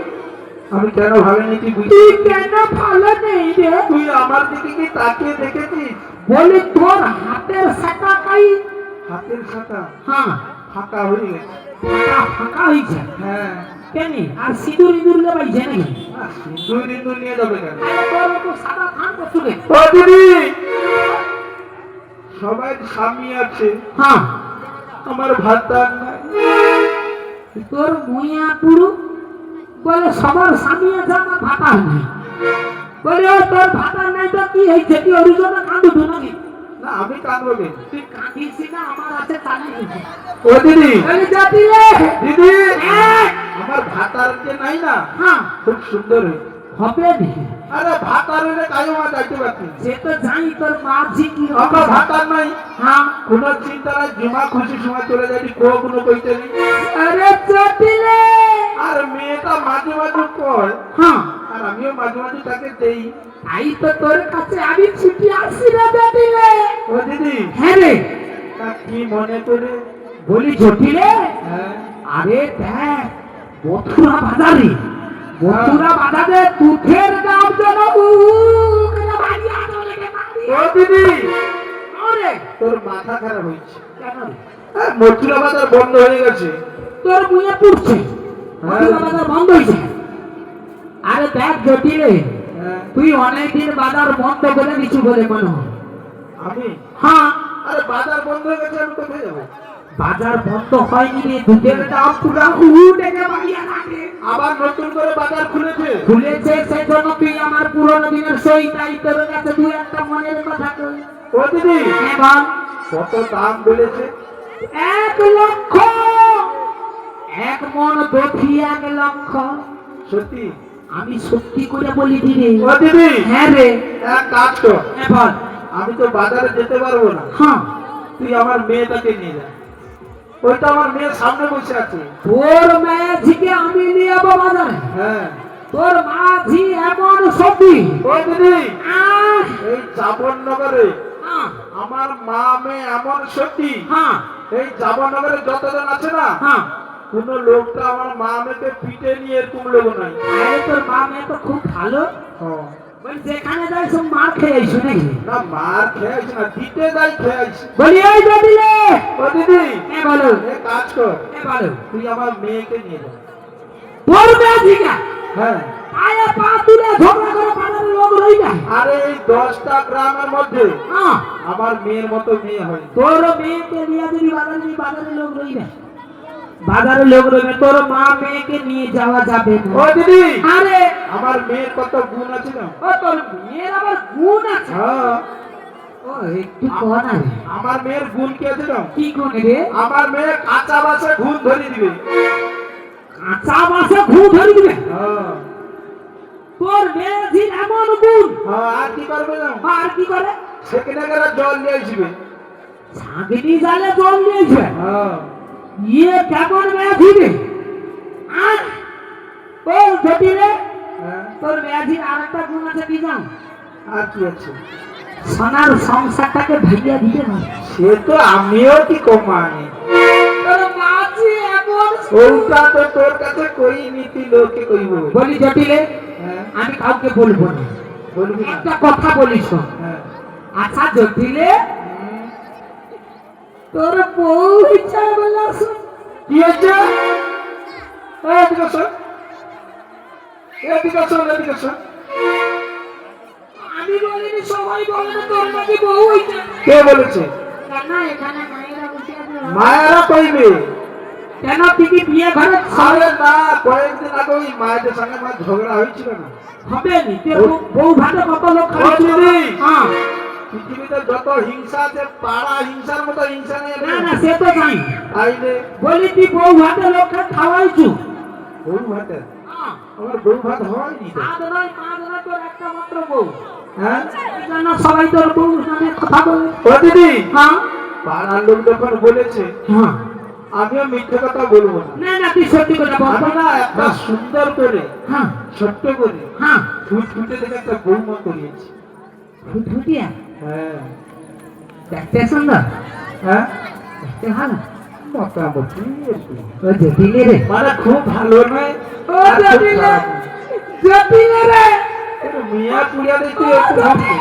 আমি কেন ভালো নেই তুই বুঝলি? তুই কেন ভালো নেই রে? তুই আমার দিকে কি তাকিয়ে দেখেছিস? বলি তোর হাতের সাটা কাই। হাতের শাখা হ্যাঁ, ফাঁকা হয়ে গেছে। ফাঁকা ফাঁকা হয়েছে। হ্যাঁ, কেন? আর সিঁদুর ইঁদুর লেবাইছে নাকি? দুই দিন তুই নিয়ে যাবে কেন? আরে তোর তো সাদা থান তো শুনে। ও দিদি, সবাই স্বামী আছে, হ্যাঁ, আমার ভাত আর নাই। তোর মুইয়া পুরু বলে সবার স্বামী আছে, আমার ভাতার নাই। বলে ও তোর ভাতার নাই তো কি হয়েছে? তুই ওর জন্য কাঁদু নাকি? না আমি কাঁদবো কেন? তুই কাঁদিস না, আমার আছে চালিয়ে দিবি। ও দিদি, বলে জাতিলে, দিদি, হ্যাঁ, আমার ভাত আর যে নাই না, হ্যাঁ, খুব সুন্দর হয়েছে। হবে নি। আরে ভাত আর এলে কায়ো মা যাইতে পারছি। সে তো জানি তোর মাঝি কি আমার ভাত আর নাই, হ্যাঁ, কোনো চিন্তা নাই, জমা খুশি সময় চলে যাবি, কোনো কইতে নেই। আরে জাতিলে, আর মেয়েটা মাঝে মাঝে কয়, হ্যাঁ, আর আমিও মাঝে মাঝে তাকে দেই। তাই তো তোর কাছে আমি ছুটি আসছি না জাতিলে। ও দিদি, হ্যাঁ রে। তা কি মনে করে? বলি জটিলে, হ্যাঁ, আরে দেখ মথুরা বাজারে, মথুরা বাজারে দুধের দাম যেন ও দিদি, ওরে, তোর মাথা খারাপ হয়েছে। কেন রে? মথুরা বাজার বন্ধ হয়ে গেছে। তোর মুয়ে পুড়ছে, মথুরা বাজার বন্ধ হয়েছে। আরে দেখ জটিলে, হ্যাঁ, তুই অনেকদিন বাজার বন্ধ করে দিচ্ছি বলে মনে হয়। আমি? হ্যাঁ, আরে বাজার বন্ধ হয়ে গেছে, আমি কোথায় যাবো? বাজার বন্ধ হয়নি রে, দুধের দাম পুরা ডেকে বাড়িয়ে লাগে। আবার নতুন করে বাজার খুলেছে। খুলেছে সেই জন্য তুই আমার পুরোনো দিনের সই, তাই তোর কাছে তুই একটা মনের কথা কই। ও দিদি, হ্যাঁ বল। কত দাম বেড়েছে? 1 লক্ষ, 1 মন দধি 1 লক্ষ। সত্যি? আমি সত্যি করে বলি দিদি। ও দিদি, হ্যাঁ রে। এক কাজ কর, হ্যাঁ বল। আমি তো বাজারে যেতে পারবো না, হ্যাঁ, তুই আমার মেয়েটাকে নিয়ে যা। ওইটা আমার মেয়ের সামনে বসে আছে। তোর মাঝিকে আমি নিয়ে যাবো বাজারে। হ্যাঁ, তোর মাঝি এমন সত্যি। ও দিদি, আহ, এই জাবরনগরে হ্যাঁ, আমার মা মেয়ে এমন সত্যি, হ্যাঁ, এই জাবরনগরে যতজন আছে না, হ্যাঁ। কোন লোকটা আমার মা মেয়েকে পিটে নিয়ে এরকম লোক নাই। আরে তোর মা মেয়ে তো খুব ভালো। ও, বলি যেখানে যাই সব মার খেয়ে আইছো নাকি? না মার খেয়েছি না, দিতে যাই খেয়েছি। বলি এই যে দিলে ও দিদি, এ বলো এ কাজ কর, এ বলো তুই আমার মেয়েকে নিয়ে যা। তোর বেজিকা হ্যাঁ, আয়া পা তুলে ঝগড়া করে পাড়ার লোক রইবে। আরে এই 10টা গ্রামের মধ্যে হ্যাঁ আমার মেয়ের মতো মেয়ে হয়। তোর মেয়েকে নিয়ে যদি বাজারে লোক রইবে, বাজারে লোক রইবে, তোর মা মেয়েকে নিয়ে যাওয়া যাবে না। ও দিদি, আরে আমার মেয়ের কত গুণ আছে না। ও তোর মেয়ের আবার গুণ আছে। হ্যাঁ, ও একটু কোন আছে আমার মেয়ের গুণ কি আছে না? কি গুণ রে? আমার মেয়ে কাঁচা বাসে ঘুম ধরিয়ে দিবে। কাঁচা বাসে ঘুম ধরে দিবে? হ্যাঁ তোর মেয়ের এমন গুণ। হ্যাঁ, আর কি করবে না? আর কি করে? সেখানে গেলে জল নিয়ে আসবে। ছাগনি জালে জল নিয়েছে। হ্যাঁ, ইয়ে কেমন মেয়ে রে? আর ও জটিলে হ্যাঁ, তোর মেয়ের আরেকটা গুণ আছে কি জান? আর কি আছে? সোনার সংসারটাকে ভাইয়া দিতে পারে। সে তো আমিও কি কমানি, তোর মাঝি এমন ওটা তো তোর কাছে কই নীতি লোকে কইব। বলি জটিলে হ্যাঁ, আমি কাউকে বলবো না, বলবি না? একটা কথা বলিস। হ্যাঁ, আচ্ছা জটিলে হুম, তোর বউ ইচ্ছা বলা শুন। কি হয়েছে? এদিকে শোন, এদিকে শোন, এদিকে শোন। আমি বলিনি, সবাই বলে না তোর নাকি বউ হইছে। কে বলেছে? কেন এখানে মায়েরা বসে আছে? মায়েরা কইবে। কেন তুই কি বিয়ে ঘরে আরে না, কয়েকদিন আগে ওই মায়েদের সঙ্গে আমার ঝগড়া হয়েছিল না। হবে নি? তোর বউ ভাতে কত লোক ও খাচ্ছে? দিদি, হ্যাঁ পৃথিবীতে যত হিংসা আছে পাড়া হিংসার মতো হিংসা নেই। না না সে তো জানি। তাইলে বলি তুই বউ ভাতে লোক খাওয়াইছু? বউ ভাতে হ্যাঁ আমার বউ ভাত হয়নি তো। আজ নয় পাঁচ নয় তোর একটা মাত্র বউ। হ্যাঁ, এই জন্য সবাই তোর বউ নামে কথা বলে। ও দিদি, হ্যাঁ পাড়ার লোক যখন বলেছে হ্যাঁ আমিও মিথ্যে কথা বলবো না। না না তুই সত্যি কথা বল। আমি না একটা সুন্দর করে হ্যাঁ ছোট্ট করে হ্যাঁ ফুট ফুটে দেখে একটা বৌমা করিয়েছি। ফুটফুটিয়া হ্যাঁ, দেখতে সুন্দর, হ্যাঁ, দেখতে ভালো। মোটামুটি একটু। ও জটিলে রে, মানে খুব ভালো নয়, ও আর খুব জটিলে, খারাপ নয়। জটিলে রে। কিন্তু মিয়া পুড়িয়া দিয়ে তুই একটু ভাবলি,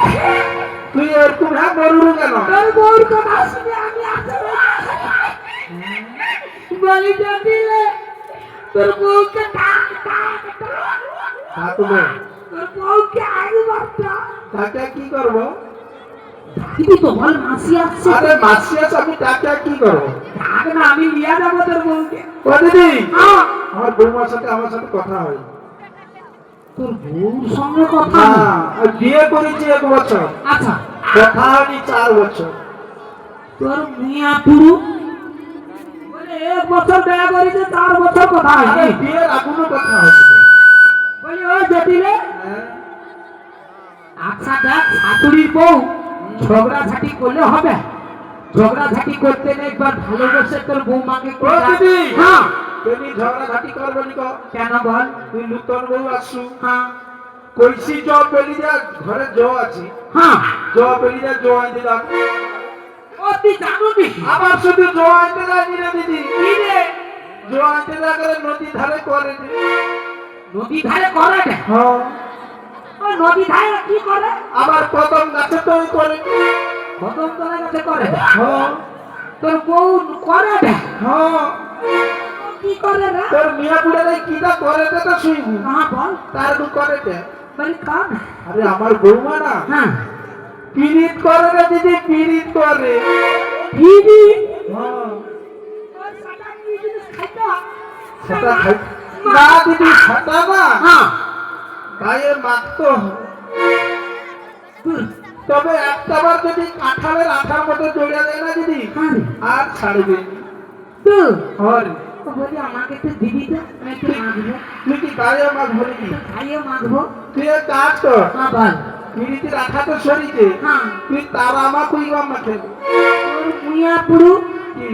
তুই এরকম হ্যাঁ বলবো কেন? তোর বউর কথা শুনে আমি আসলে বলি জটিলে তোর বউকে টাক টাক টাক। থাকবে তোর বউকে আগে বার্তা তাকে কি করবো? কিন্তু তো বল মাসি আসছে। আরে মাসি আছে, আমি তাকে কি করবো? আগে না আমি নিয়ে যাবো তোর বউকে। ও দিদি, হ্যাঁ আমার বৌমার সাথে আমার সাথে কথা হয় তোর বউর সঙ্গে কথা না। নেই? আর বিয়ে করেছি 1 বছর, আচ্ছা কথা হয়নি 4 বছর। তোর মিয়া পুরু বলে 1 বছর বিয়ে করেছে 4 বছর কথা আরে হয়নি। বিয়ের এখনো কথা হয়নি। বলি ও জটিলে হ্যাঁ, আচ্ছা দেখ শাশুড়ির বউ ঝগড়া ঝাঁটি করলে হবে? ঝগড়া ঝাঁটি করতে নেই, একবার ভালোবেসে তোর বৌমাকে ও দিদি, হ্যাঁ তুমি ঝগড়া ঝাঁটি করবো নি কো? কেন বল? তুই নূতন বউ আসু, হ্যাঁ কইছি জ পেলি যা, ঘরে জ আছে, হ্যাঁ জ পেলি যা, জ আনতে দাও। ও তুই জানো নি? আবার শুধু জ আনতে যায়নি রে দিদি, কি রে? জ আনতে যা করে নদী ধারে করে রে। নদী ধারে করে না? হ্যাঁ, ও নদী ধারে কি করে? আবার কদম গাছে তো করে। কদম তলা গাছে করে না? হ্যাঁ, তোর বউ করে না? হ্যাঁ, ও কি করে না? তোর মিয়া পুড়ে কিটা করে দে তো শুইবু, হ্যাঁ বল। তার দু করে দে। বলি কান? আরে আমার বৌমা না হ্যাঁ পিরিত করে রে দিদি, পিরিত করে। দিদি হ্যাঁ, ওই সাদা কি জিনিস খাইতে হয়? সেটা খাই না দিদি, সেটা না হ্যাঁ গায়ে মাখতো হয়। হুম, তবে একটাবার যদি কাঁঠালের আঠার মতো জড়িয়ে দেয় না দিদি, হ্যাঁ রে। আর ছাড়বে না। তো হরে, ও বলি আমাকে একটু দিবি তো, আমি একটু মাখবো, তুই কি গায়ে মাখ ভরে দি? একটু খাইয়ে মাখবো। তুই এক কাজ কর, হ্যাঁ বল। পিরিতির আঠা তো শরীরে, হ্যাঁ তুই তার আমা কুইবাম মাখে। তোর মুইয়া পুরু কি?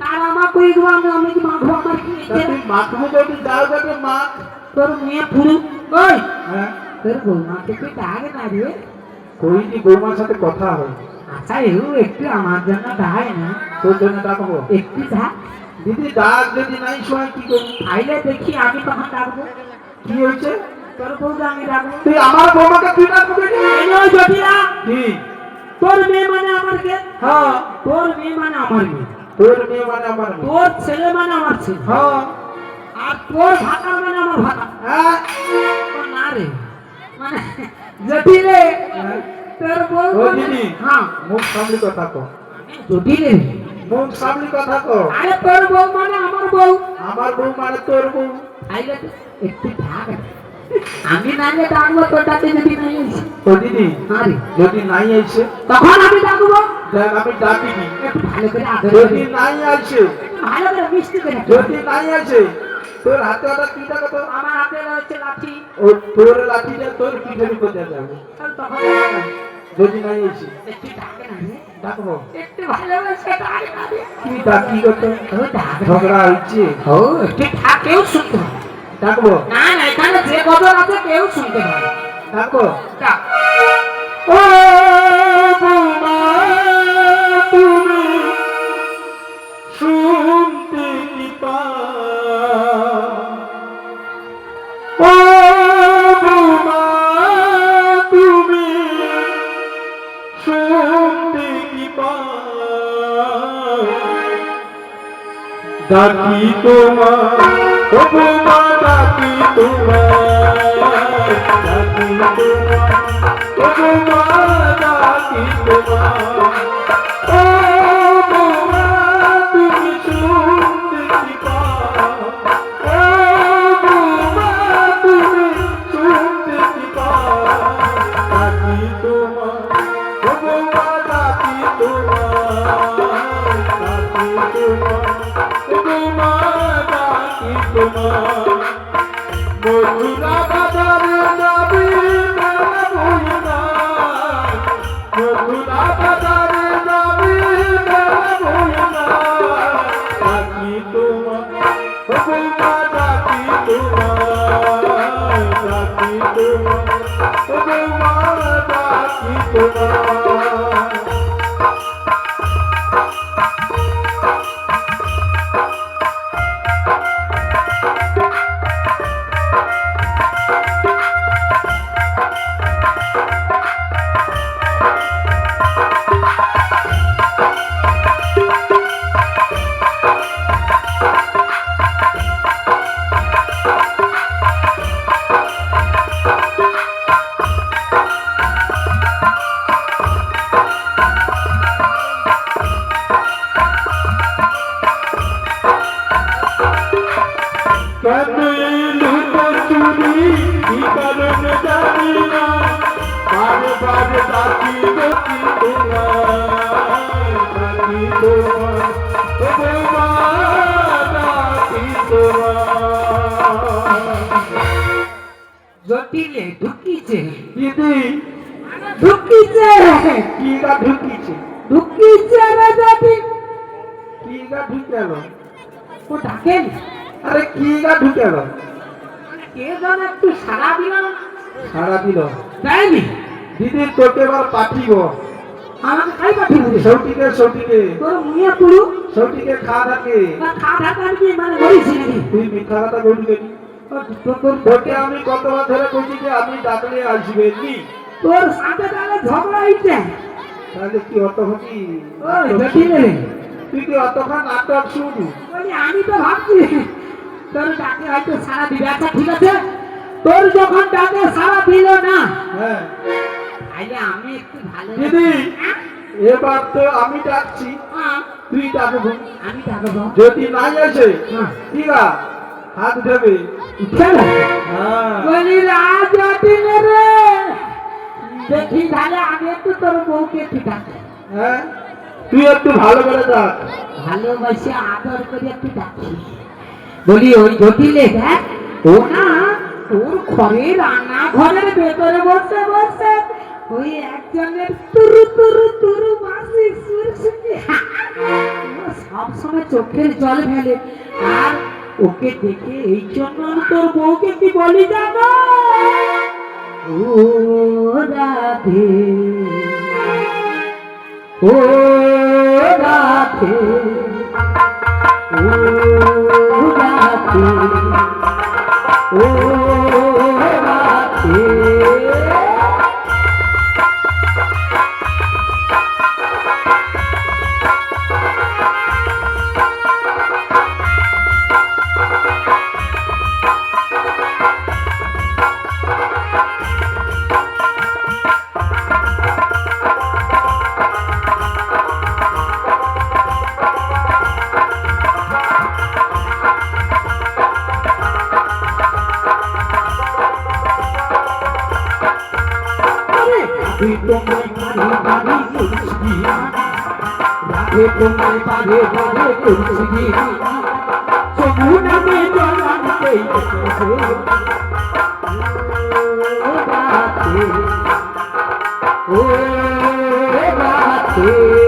তার আমার কই গো, আমি কি মাখবো? আমার কি তা ইচ্ছে? তুই মাখবো যদি যাও যাবে মাখ। তোর মুইয়া পুরু ওই হ্যাঁ, তোর বৌমাকে তুই ডাকে না রে? কইনি বৌমার সাথে কথা হয়, আচ্ছা এও একটু আমার জন্য ডায় না, তোর জন্য ডাকবো। একটু ডাক। দিদি ডাক যদি নাই শোয় কি করবি? খাইলে দেখি আমি তখন ডাকবো। কি হয়েছে? তোর বউকে আমি ডাকবো। তুই আমার বৌমাকে তুই ডাকবি? এই নয় জটিলা, কি? তোর মেয়ে মানে আমার কে? হ্যাঁ, তোর মেয়ে মানে আমার মেয়ে, তোর মেয়ে মানে আমার মেয়ে। তোর ছেলে মানে আমার ছেলে, হ্যাঁ, আর তোর ভাতা মানে আমার ভাতা। হ্যাঁ, না রে, মানে জটিলে হ্যাঁ। তোর বউ ও মানে- দিদি, হ্যাঁ মুখ সামলি কথা কো, জটিলে, মুখ সামলি কথা কো। আরে তোর বউ মানে আমার বউ। আমার বউ মানে তোর বউ। আইলে তো একটু ডাক, আমি নাইলে ডাকবো তোরটাতে যদি নাই আসে। ও দিদি, আরে যদি নাই আইছে তখন আমি ডাকবো, দেখ আমি ডাকি নি। একটু ভালো করে আদর যদি করে, নাই আইছে, ভালো করে মিষ্টি করে। যদি নাই আইছে, তোর হাতে ওটা কি টাকা তো? আমার হাতে রয়েছে লাঠি, ও তোর লাঠিটা তোর পিঠের উপর দিয়ে যাবে। আর তখন ডাকবো। যদি নাই আইছে একটু ডাকে না রে, ডাকবো। একটু ভালোবাসে ডাকে না রে। কি ডাকি কত? ও ডাকে, ঝগড়া হচ্ছে, ও একটু ডাক, কেউ শুনতে পারে ডাকবো, না। না এখানে যে খবর আছে কেউ শুনতে পারে। ডাকবো। ডাক। ও বৌমা, তুমি শুনতে কি পাও? ও বৌমা, তুমি শুনতে কি পাও? ডাকি তোমার, ও বৌমা ডাকি তোমার, ডাকি তোমার, ও বৌমা ডাকি তোমার। ও বৌমা, তুমি শুনতে কি পাও? ও বৌমা, তুমি শুনতে কি পাও? ডাকি তোমার, ও বৌমা ডাকি তোমার, ডাকি তোমার, ও বৌমা ডাকি তোমার। মথুরা বাজারে যাবি মেলা বইনা, মথুরা বাজারে যাবি মেলা বইনা। ডাকি তোমার, ও বৌমা ডাকি তোমার, ডাকি তোমার, ও বৌমা ডাকি তোমার। কেন লুকো চুরি কি কারণে জানি না, বারবার ডাকি ডাকি তোমার, ডাকি তোমার, ও বৌমা ডাকি তোমার। জটিলে ঢুকিছে, দিদি, ঢুকিছে, কি গা ঢুকিছে? ঢুকিছে রে জটিল। কি গা ঢুকেল? ও ডাকেন, আরে কি গা ঢুকেল? কে যেন একটু সারা দিল না, সারা দিল। দেয়নি। দিদি তোকে এবার পাঠিব, আমাকে খাই পাঠিয়ে সৌটিকে সৌটিকে তোর মুয়ে পুরু সৌটিকে খা থাকে। খা ঢাকা কি মানে বলেছি নাকি? তুই মিথ্যা কথা বলবি কেন? তোকে আমি কতবার ধরে বলছি যে আমি ডাকলে আসবে নি, তোর সাথে তাহলে ঝগড়া হইছে। তাহলে কি অত হবি? ওই জটিলে, তুই কি অতক্ষণ নাটক শুনু? বলি আমি তো ভাবছি তোর ডাকে হয়তো সারা দিবে। আচ্ছা ঠিক আছে, তোর যখন ডাকে সারা দিল না, হ্যাঁ তাহলে আমি একটু ভালো দিদি, এবার তো আমি ডাকছি, হ্যাঁ, তুই ডাকবো। আমি ডাকবো। যদি নাই আসে হ্যাঁ, ঠিক আছে, হাত উঠাবে। চল। হ্যাঁ বলি রাজ জটিলে রে, দেখি তাহলে আমি একটু তোর বউকে ঠিক আছে হ্যাঁ, তুই একটু ভালো করে ডাক। ভালোবাসে আদর করে একটু ডাকি। বলি ওই জটিলে দেখ, ও না তোর ঘরে রান্না ঘরের ভেতরে বসে বসে ওই একজনের তুরু তুরু তুরু মাসি সুর শুনে সবসময় চোখের জল ফেলে। আর ওকে দেখে এই জন্য আমি তোর বউকে কি বলি জানো? ও রাধে, ও রাধে, ও রাধে, ও রাধে। রাধে তোমায় বারে বারে করছি রাধে তোমায় বারে বারে করছি যমুনাতে জল আনতে এসেছে ও রাধে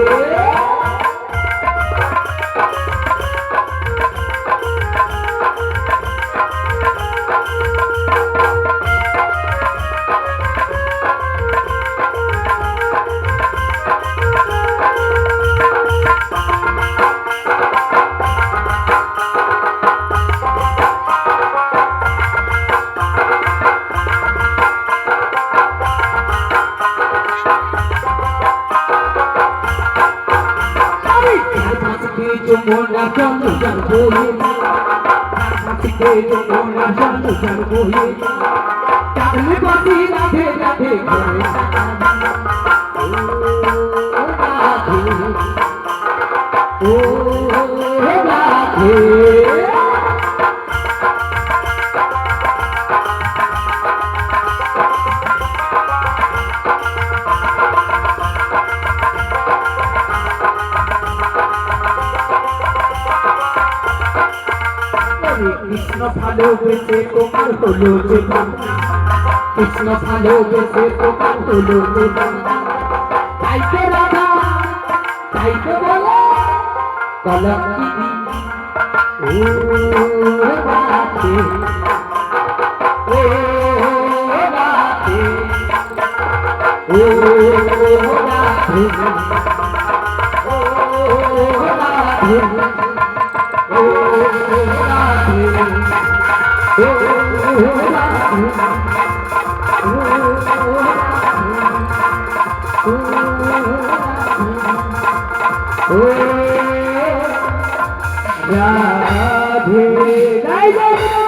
যমুনা চন্দ্র জল বয়ে থেকে যমুনা চন্দ্র জল বয়ে কাবলে বাতি রাধে রাধে ঘরে ও রাধে কৃষ্ণ ভালোবেসে তোমার হলো যে কৃষ্ণ ভালোবেসে তোমার হলো যে তাইতে রাধা তাইতে বলে কলঙ্কিনী ও রাধে ও রাধে ও রাধে ও রাধে রাধে